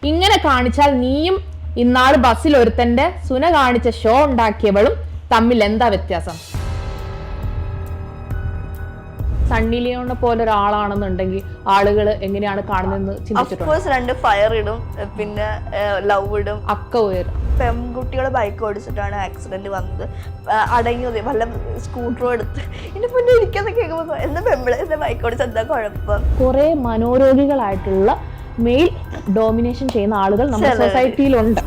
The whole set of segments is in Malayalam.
ഇങ്ങനെ കാണിച്ചാൽ നീയും ഇന്നാള് ബസ്സിൽ ഒരുത്തന്റെ സുന കാണിച്ച ഷോ ഉണ്ടാക്കിയവളും തമ്മിൽ എന്താ വ്യത്യാസം? സണ്ണി ലിയോണിനെ പോലെ ഒരാളാണെന്നുണ്ടെങ്കിൽ ആളുകൾ എങ്ങനെയാണ് കാണുന്നതെന്ന് ചിന്തിച്ചിട്ടുണ്ട്. രണ്ട് ഫയർ ഇടും, പിന്നെ ലവ് ഇടും, അക്ക ഉയരും. പെൺകുട്ടികളെ ബൈക്ക് ഓടിച്ചിട്ടാണ് ആക്സിഡന്റ് വന്നത്. അടങ്ങി വല്ല സ്കൂട്ടറും എടുത്ത് ഇതിന്റെ മുന്നേ ഇരിക്കാന്ന് കേൾക്കുമ്പോൾ എന്താ പെമ്പിളെ എന്താ ബൈക്ക് ഓടിച്ച എന്താ കുഴപ്പം? കുറെ മനോരോഗികളായിട്ടുള്ള മെയിൽ ഡോമിനേഷൻ ചെയ്യുന്ന ആളുകൾ നമ്മുടെ സൊസൈറ്റിയിലുണ്ട്.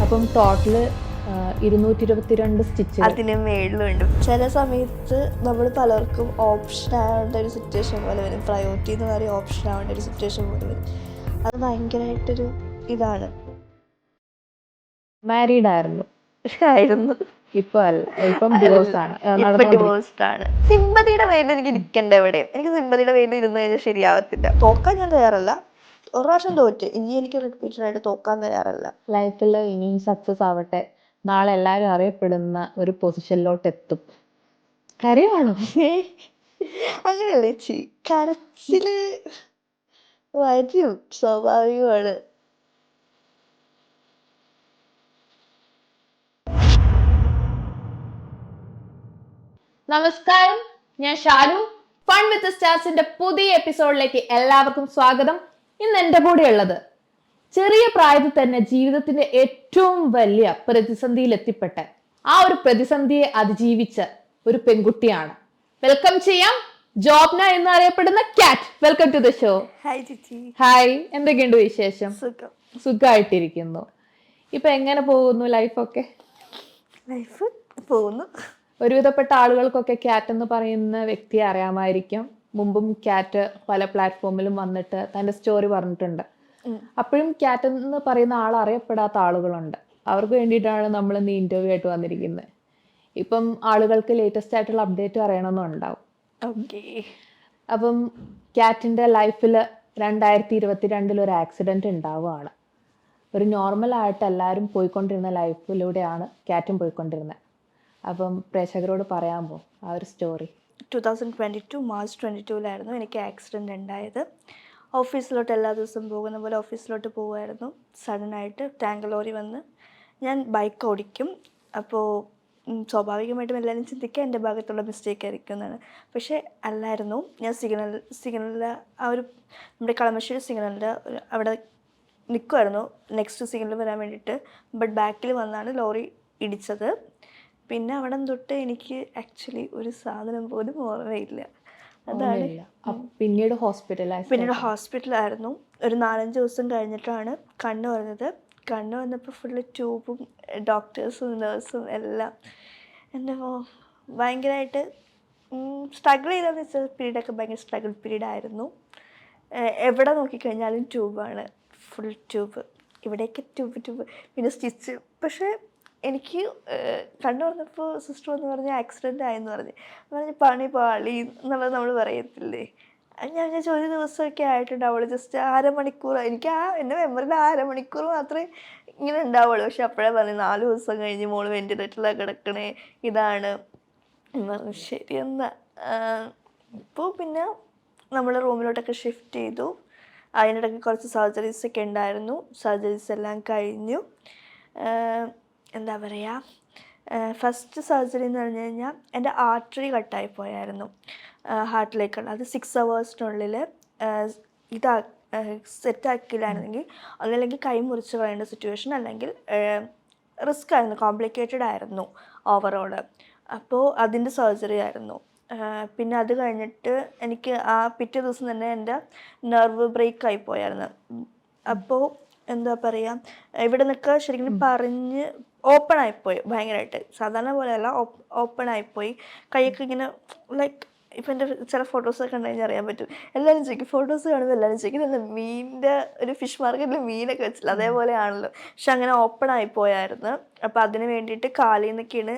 അപ്പം ടോട്ടല് 222 സ്റ്റിച്ച് അതിന് മേളിലുണ്ട്. ചില സമയത്ത് നമ്മൾ പലർക്കും ഓപ്ഷൻ ആവേണ്ട ഒരു സിറ്റുവേഷൻ പോലെ വരും. പ്രയോറിറ്റി എന്ന് പറയുക ഓപ്ഷൻ ആവേണ്ട ഒരു സിറ്റുവേഷൻ പോലെ വരും. അത് ഭയങ്കരമായിട്ടൊരു ഇതാണ്. മാരീഡ് ആയിരുന്നു. ഇപ്പൊ അല്ല, ഇപ്പം ഡിവോഴ്സ്ഡ് ആണ്. സിമ്പതിയുടെ പേരിൽ എനിക്ക് ഇരിക്കണ്ട എവിടെയും. എനിക്ക് സിമ്പതിയുടെ പേരിൽ ഇരുന്ന് കഴിഞ്ഞാൽ ശരിയാവത്തില്ല. തോക്കാൻ ഞാൻ തയ്യാറല്ല. ഒരു പ്രാവശ്യം തോറ്റ്, ഇനി എനിക്ക് റിപ്പീറ്റഡ് ആയിട്ട് തോക്കാൻ തയ്യാറല്ല. ലൈഫിൽ ഇനി സക്സസ് ആവട്ടെ, നാളെ എല്ലാവരും അറിയപ്പെടുന്ന ഒരു പൊസിഷനിലോട്ട് എത്തും. കരയാണോ? അങ്ങനെയല്ലേ ചി, കരച്ചില് വരും, സ്വാഭാവികമാണ്. നമസ്കാരം, ഞാൻ ഷാലു. ഫൺ വിത്ത് സ്റ്റാർസിന്റെ പുതിയ എപ്പിസോഡിലേക്ക് എല്ലാവർക്കും സ്വാഗതം. ഇന്ന് എന്റെ കൂടെ ഉള്ളത് ചെറിയ പ്രായത്തിൽ തന്നെ ജീവിതത്തിന്റെ ഏറ്റവും വലിയ പ്രതിസന്ധിയിൽ എത്തിപ്പെട്ട ആ ഒരു പ്രതിസന്ധിയെ അതിജീവിച്ച ഒരു പെൺകുട്ടിയാണ്. വെൽക്കം ചെയ്യാം ജോബ്ന എന്ന് അറിയപ്പെടുന്ന കാറ്റ്. Welcome to the show. Hi ചേച്ചി. ഹായ്, എന്തൊക്കെയുണ്ട് വിശേഷം? സുഖമായിട്ടിരിക്കുന്നു. ഇപ്പൊ എങ്ങനെ പോകുന്നു ലൈഫൊക്കെ? ലൈഫ് പോകുന്നു. ഒരുവിധപ്പെട്ട ആളുകൾക്കൊക്കെ കാറ്റ് എന്ന് പറയുന്ന വ്യക്തിയെ അറിയാമായിരിക്കും. മുമ്പും കാറ്റ് പല പ്ലാറ്റ്ഫോമിലും വന്നിട്ട് തന്റെ സ്റ്റോറി പറഞ്ഞിട്ടുണ്ട്. അപ്പോഴും കാറ്റ് എന്ന് പറയുന്ന ആൾ അറിയപ്പെടാത്ത ആളുകളുണ്ട്. അവർക്ക് വേണ്ടിയിട്ടാണ് നമ്മൾ ഇന്ന് ഇന്റർവ്യൂ ആയിട്ട് വന്നിരിക്കുന്നത്. ഇപ്പം ആളുകൾക്ക് ലേറ്റസ്റ്റ് ആയിട്ടുള്ള അപ്ഡേറ്റ് അറിയണമെന്നുണ്ടാവും. അപ്പം കാറ്റിന്റെ ലൈഫിൽ 2022 ഒരു ആക്സിഡന്റ് ഉണ്ടാവുകയാണ്. ഒരു നോർമൽ ആയിട്ട് എല്ലാവരും പോയിക്കൊണ്ടിരുന്ന ലൈഫിലൂടെയാണ് കാറ്റും പോയിക്കൊണ്ടിരുന്നത്. അപ്പം പ്രേക്ഷകരോട് പറയാമോ ആ ഒരു സ്റ്റോറി? 2022 മാർച്ച് 22 എനിക്ക് ആക്സിഡൻറ്റ് ഉണ്ടായത്. ഓഫീസിലോട്ട് എല്ലാ ദിവസവും പോകുന്ന പോലെ ഓഫീസിലോട്ട് പോകുമായിരുന്നു. സഡനായിട്ട് ടാങ്ക് ലോറി വന്ന്, ഞാൻ ബൈക്ക് ഓടിക്കും. അപ്പോൾ സ്വാഭാവികമായിട്ടും എല്ലാവരും ചിന്തിക്കുക എൻ്റെ ഭാഗത്തുള്ള മിസ്റ്റേക്ക് ആയിരിക്കും എന്നാണ്. പക്ഷേ അല്ലായിരുന്നു. ഞാൻ സിഗ്നലിൽ ആ ഒരു നമ്മുടെ കളമശ്ശേരി സിഗ്നലിൻ്റെ അവിടെ നിൽക്കുമായിരുന്നു നെക്സ്റ്റ് സിഗ്നൽ വരാൻ വേണ്ടിയിട്ട്. ബട്ട് ബാക്കിൽ വന്നാണ് ലോറി ഇടിച്ചത്. പിന്നെ അവിടെ തൊട്ട് എനിക്ക് ആക്ച്വലി ഒരു സാധനം പോലും ഓർമ്മയില്ല. അതാണ്. പിന്നീട് ഹോസ്പിറ്റലായിരുന്നു. ഒരു 4-5 ദിവസം കഴിഞ്ഞിട്ടാണ് കണ്ണ് വന്നത്. കണ്ണ് വന്നപ്പോൾ ഫുള്ള് ട്യൂബും ഡോക്ടേഴ്സും നേഴ്സും എല്ലാം. എൻ്റെ ഭയങ്കരമായിട്ട് സ്ട്രഗിൾ ചെയ്തതെന്ന് വെച്ചാൽ പീരീഡൊക്കെ ഭയങ്കര സ്ട്രഗിൾ പീരീഡായിരുന്നു. എവിടെ നോക്കിക്കഴിഞ്ഞാലും ട്യൂബാണ്, ഫുൾ ട്യൂബ്, ഇവിടേക്ക് ട്യൂബ്, പിന്നെ സ്റ്റിച്ച്. പക്ഷേ എനിക്ക് കണ്ടു പറഞ്ഞപ്പോൾ സിസ്റ്റർ എന്ന് പറഞ്ഞ് ആക്സിഡൻ്റ് ആയെന്ന് പറഞ്ഞ് പണി പാളി എന്നുള്ളത് നമ്മൾ പറയത്തില്ലേ. ഞാൻ ഒരു ദിവസമൊക്കെ ആയിട്ടുണ്ടാവുള്ളൂ. ജസ്റ്റ് അരമണിക്കൂർ, എനിക്ക് എൻ്റെ മെമ്മറിയിൽ 1/2 മണിക്കൂർ മാത്രമേ ഇങ്ങനെ ഉണ്ടാവുള്ളൂ. പക്ഷെ അപ്പോഴേ പറഞ്ഞു 4 ദിവസം കഴിഞ്ഞ് മോള് വെൻറ്റിലേറ്ററിലാണ് കിടക്കണേ, ഇതാണ് എന്ന് പറഞ്ഞു. ശരി എന്നാ. ഇപ്പോൾ പിന്നെ നമ്മൾ റൂമിലോട്ടൊക്കെ ഷിഫ്റ്റ് ചെയ്തു. അതിനിടയ്ക്ക് കുറച്ച് സർജറീസൊക്കെ ഉണ്ടായിരുന്നു. സർജറീസ് എല്ലാം കഴിഞ്ഞു. എന്താ പറയുക, ഫസ്റ്റ് സർജറി എന്ന് പറഞ്ഞു കഴിഞ്ഞാൽ എൻ്റെ ആർട്ടറി കട്ടായി പോയായിരുന്നു ഹാർട്ടിലേക്കുള്ള. അത് 6 hours സെറ്റാക്കില്ലായിരുന്നെങ്കിൽ ഒന്നല്ലെങ്കിൽ കൈ മുറിച്ച് കളയേണ്ട സിറ്റുവേഷൻ, അല്ലെങ്കിൽ റിസ്ക് ആയിരുന്നു, കോംപ്ലിക്കേറ്റഡ് ആയിരുന്നു ഓവറോൾ. അപ്പോൾ അതിൻ്റെ സർജറി ആയിരുന്നു. പിന്നെ അത് കഴിഞ്ഞിട്ട് എനിക്ക് ആ പിറ്റേ ദിവസം തന്നെ എൻ്റെ നെർവ് ബ്രേക്ക് ആയി പോയായിരുന്നു. അപ്പോൾ എന്താ പറയുക, ഇവിടെ നിൽക്കുക ശരിക്കും പറഞ്ഞ് ഓപ്പൺ ആയിപ്പോയി ഭയങ്കരമായിട്ട്. സാധാരണ പോലെയല്ല, ഓപ്പൺ ആയിപ്പോയി. കൈയൊക്കെ ഇങ്ങനെ ലൈക്ക്, ഇപ്പം എൻ്റെ ചില ഫോട്ടോസൊക്കെ കണ്ടു കഴിഞ്ഞാൽ അറിയാൻ പറ്റും. എല്ലാവരും ചോദിക്കും, ഫോട്ടോസ് കാണുമ്പോൾ എല്ലാവരും ചോദിക്കും എന്താ മീനിൻ്റെ ഒരു ഫിഷ് മാർക്കറ്റിൽ മീനൊക്കെ വെച്ചില്ല, അതേപോലെയാണല്ലോ. പക്ഷെ അങ്ങനെ ഓപ്പൺ ആയിപ്പോയായിരുന്നു. അപ്പോൾ അതിന് വേണ്ടിയിട്ട് കാലിൽ നിന്നൊക്കെയാണ്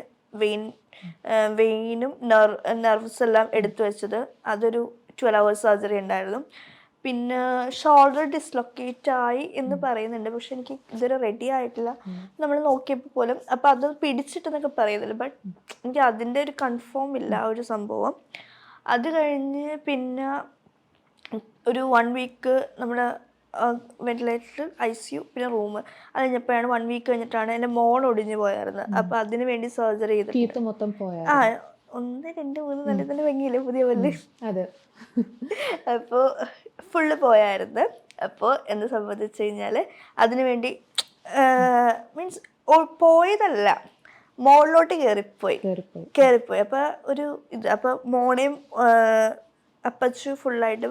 വെയിനും നെർവ്സ് എല്ലാം എടുത്തു വെച്ചത്. അതൊരു 12 hours സർജറി ഉണ്ടായിരുന്നു. പിന്നെ ഷോൾഡർ ഡിസ്ലൊക്കേറ്റ് ആയി എന്ന് പറയുന്നുണ്ട്, പക്ഷെ എനിക്ക് ഇതുവരെ റെഡി ആയിട്ടില്ല. നമ്മൾ നോക്കിയപ്പോൾ പോലും അപ്പോൾ അത് പിടിച്ചിട്ടെന്നൊക്കെ പറയുന്നില്ല. ബട്ട് എനിക്ക് അതിൻ്റെ ഒരു കൺഫേം ഇല്ല ആ ഒരു സംഭവം. അത് കഴിഞ്ഞ് പിന്നെ ഒരു 1 week നമ്മുടെ വെന്റിലേറ്റർ, ICU, പിന്നെ റൂം. അത് കഴിഞ്ഞപ്പോഴാണ് 1 വീക്ക് കഴിഞ്ഞിട്ടാണ് എൻ്റെ മോൺ ഒടിഞ്ഞു പോയായിരുന്നു. അപ്പോൾ അതിന് വേണ്ടി സർജറി ചെയ്തിട്ടുണ്ട്. ടീത്ത് മൊത്തം പോയാ? ആ 1 2 3 നല്ല തന്നെ ഭംഗിയില്ലേ പുതിയ പല്ല്. അതെ. അപ്പോൾ ഫുള്ള് പോയായിരുന്നു. അപ്പോൾ എന്ത് സംബന്ധിച്ച് കഴിഞ്ഞാൽ അതിന് വേണ്ടി മീൻസ് പോയതല്ല, മോളിലോട്ട് കയറിപ്പോയി. അപ്പോൾ ഒരു ഇത്, അപ്പോൾ മോണയും അപ്പച്ചു ഫുള്ളായിട്ട്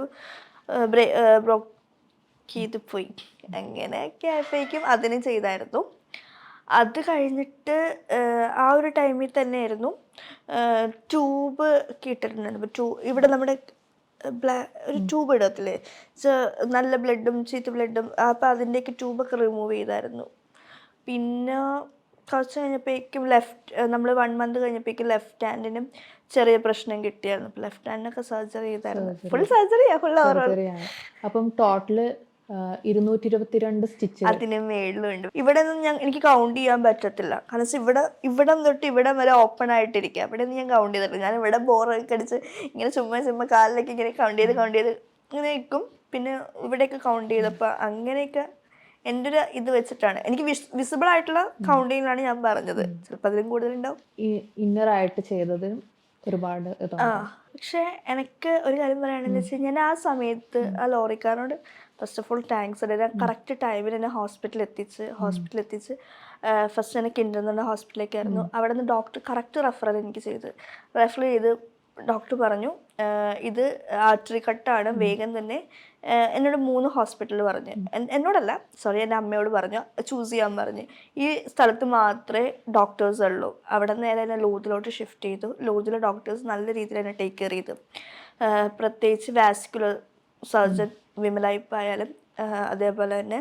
ബ്രോക്ക് ചെയ്ത് പോയി. അങ്ങനെയൊക്കെ ആയപ്പോഴേക്കും അതിന് ചെയ്തായിരുന്നു. അത് കഴിഞ്ഞിട്ട് ആ ഒരു ടൈമിൽ തന്നെയായിരുന്നു ട്യൂബ് ഇട്ടിട്ടുണ്ടായിരുന്നു. അപ്പോൾ ഇവിടെ നമ്മുടെ ഒരു ട്യൂബ് ഇടത്തില്ലേ, നല്ല ബ്ലഡും ചീത്ത ബ്ലഡും, അപ്പോൾ അതിൻ്റെയൊക്കെ ട്യൂബൊക്കെ റിമൂവ് ചെയ്തായിരുന്നു. പിന്നെ കുറച്ച് കഴിഞ്ഞപ്പോഴേക്കും നമ്മൾ 1 മന്ത് കഴിഞ്ഞപ്പോഴേക്കും ലെഫ്റ്റ് ഹാൻഡിനും ചെറിയ പ്രശ്നം കിട്ടിയായിരുന്നു. അപ്പോൾ ലെഫ്റ്റ് ഹാൻഡിനൊക്കെ സർജറി ചെയ്തായിരുന്നു. ഫുൾ സർജറിയാണ്, ഫുൾ ഓവറോൾ. അപ്പം ടോട്ടല് 222 സ്റ്റിച്ച് അതിന് മേളിലുണ്ട്. ഇവിടെ ഒന്നും എനിക്ക് കൗണ്ട് ചെയ്യാൻ പറ്റത്തില്ല, കാരണം ഇവിടെ തൊട്ട് ഇവിടെ വരെ ഓപ്പൺ ആയിട്ടിരിക്കുക. അവിടെ ഒന്നും ഞാൻ കൗണ്ട് ചെയ്തിട്ടില്ല. ഞാൻ ഇവിടെ ബോറൊക്കെ അടിച്ച് ഇങ്ങനെ ചുമ്മാ കാലിലേക്ക് ഇങ്ങനെ കൗണ്ട് ചെയ്ത് ഇങ്ങനെ നിൽക്കും. പിന്നെ ഇവിടെയൊക്കെ കൗണ്ട് ചെയ്തപ്പോൾ അങ്ങനെയൊക്കെ എൻ്റെ ഒരു ഇത് വെച്ചിട്ടാണ് എനിക്ക് വിസിബിൾ ആയിട്ടുള്ള കൗണ്ടിങ്ങിലാണ് ഞാൻ പറഞ്ഞത്. ചിലപ്പോൾ അതിലും കൂടുതലുണ്ടാവും. ഇന്നറായിട്ട് ചെയ്തത് ഒരുപാട്. പക്ഷെ എനിക്ക് ഒരു കാര്യം പറയുകയാണെന്ന് വെച്ച് കഴിഞ്ഞാൽ ആ സമയത്ത് ആ ലോറിക്കാരനോട് ഫസ്റ്റ് ഓഫ് ഓൾ താങ്ക്സ് ഉണ്ട്. കറക്റ്റ് ടൈമിൽ എന്നെ ഹോസ്പിറ്റലിൽ എത്തിച്ച് ഫസ്റ്റ് എന്നെ കിൻഡർന്ന് ഹോസ്പിറ്റലിലേക്കായിരുന്നു. അവിടെ നിന്ന് ഡോക്ടർ കറക്റ്റ് റെഫർ ചെയ്ത് ഡോക്ടർ പറഞ്ഞു ഇത് ആർട്ടറി കട്ടാണ്, വേഗം തന്നെ. എന്നോട് 3 ഹോസ്പിറ്റലിൽ പറഞ്ഞു, എന്നോടല്ല സോറി എൻ്റെ അമ്മയോട് പറഞ്ഞു ചൂസ് ചെയ്യാൻ പറഞ്ഞു. ഈ സ്ഥലത്ത് മാത്രമേ ഡോക്ടേഴ്സ് ഉള്ളൂ. അവിടെ നിന്ന് നേരെ എന്നെ ലോജിലോട്ട് ഷിഫ്റ്റ് ചെയ്തു. ലോജിലെ ഡോക്ടേഴ്സ് നല്ല രീതിയിൽ എന്നെ ടേക്ക് കെയർ ചെയ്തു. പ്രത്യേകിച്ച് വാസ്കുലർ സർജൻ വിമലായിപ്പ് ആയാലും, അതേപോലെ തന്നെ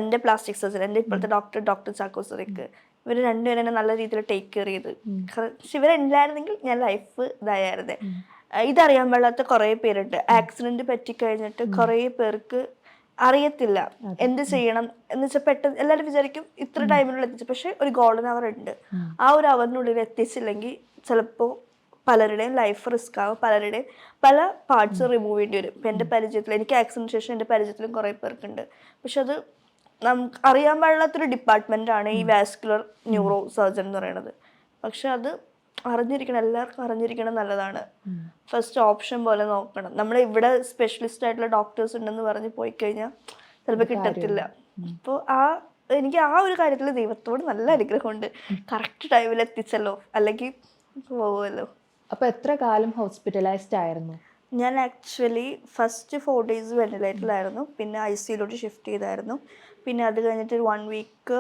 എൻ്റെ പ്ലാസ്റ്റിക് സർജൻ, എൻ്റെ ഇപ്പോഴത്തെ ഡോക്ടർ ചാക്കോ സിറിക്ക്, ഇവർ രണ്ടുപേരും എന്നെ നല്ല രീതിയിൽ ടേക്ക് കെയർ ചെയ്ത്. പക്ഷെ ഇവരുണ്ടായിരുന്നെങ്കിൽ ഞാൻ ലൈഫ് ഇതായിരുന്നു. ഇതറിയാൻ പാടില്ലാത്ത കുറേ പേരുണ്ട്. ആക്സിഡൻറ്റ് പറ്റിക്കഴിഞ്ഞിട്ട് കുറേ പേർക്ക് അറിയത്തില്ല എന്ത് ചെയ്യണം എന്ന് വെച്ചാൽ പെട്ടെന്ന് എല്ലാവരും വിചാരിക്കും ഇത്ര ടൈമിനുള്ളിൽ എത്തിച്ചു. പക്ഷെ ഒരു ഗോൾഡൻ അവർ ഉണ്ട്. ആ ഒരു അവറിനുള്ളിൽ എത്തിച്ചില്ലെങ്കിൽ ചിലപ്പോൾ പലരുടെയും ലൈഫ് റിസ്ക് ആവും, പലരുടെയും പല പാർട്സ് റിമൂവ് ചെയ്യേണ്ടി വരും. ഇപ്പം എൻ്റെ പരിചയത്തിൽ, എനിക്ക് ആക്സിഡൻറ്റ് ശേഷം എൻ്റെ പരിചയത്തിലും കുറേ പേർക്കുണ്ട്. പക്ഷെ അത് നമുക്ക് അറിയാൻ പാടില്ലാത്തൊരു ഡിപ്പാർട്ട്മെൻറ്റാണ് ഈ വാസ്കുലർ ന്യൂറോ സർജൻ എന്ന് പറയുന്നത്. പക്ഷെ അത് എല്ലാവർക്കും അറിഞ്ഞിരിക്കണം, നല്ലതാണ്. ഫസ്റ്റ് ഓപ്ഷൻ പോലെ നോക്കണം. നമ്മൾ ഇവിടെ സ്പെഷ്യലിസ്റ്റ് ആയിട്ടുള്ള ഡോക്ടേഴ്സ് ഉണ്ടെന്ന് പറഞ്ഞ് പോയി കഴിഞ്ഞാൽ ചിലപ്പോൾ കിട്ടത്തില്ല. അപ്പോൾ എനിക്ക് ആ ഒരു കാര്യത്തിൽ ദൈവത്തോട് നല്ല അനുഗ്രഹമുണ്ട്. കറക്റ്റ് ടൈമിൽ എത്തിച്ചല്ലോ, അല്ലെങ്കിൽ പോകുമല്ലോ. അപ്പോൾ എത്ര കാലം ഹോസ്പിറ്റലൈസ്ഡ് ആയിരുന്നു? ഞാൻ ആക്ച്വലി ഫസ്റ്റ് 4 days വെന്റിലേറ്ററിലായിരുന്നു. പിന്നെ ICUലോട്ട് ഷിഫ്റ്റ് ചെയ്തായിരുന്നു. പിന്നെ അത് കഴിഞ്ഞിട്ട് ഒരു 1 വീക്ക്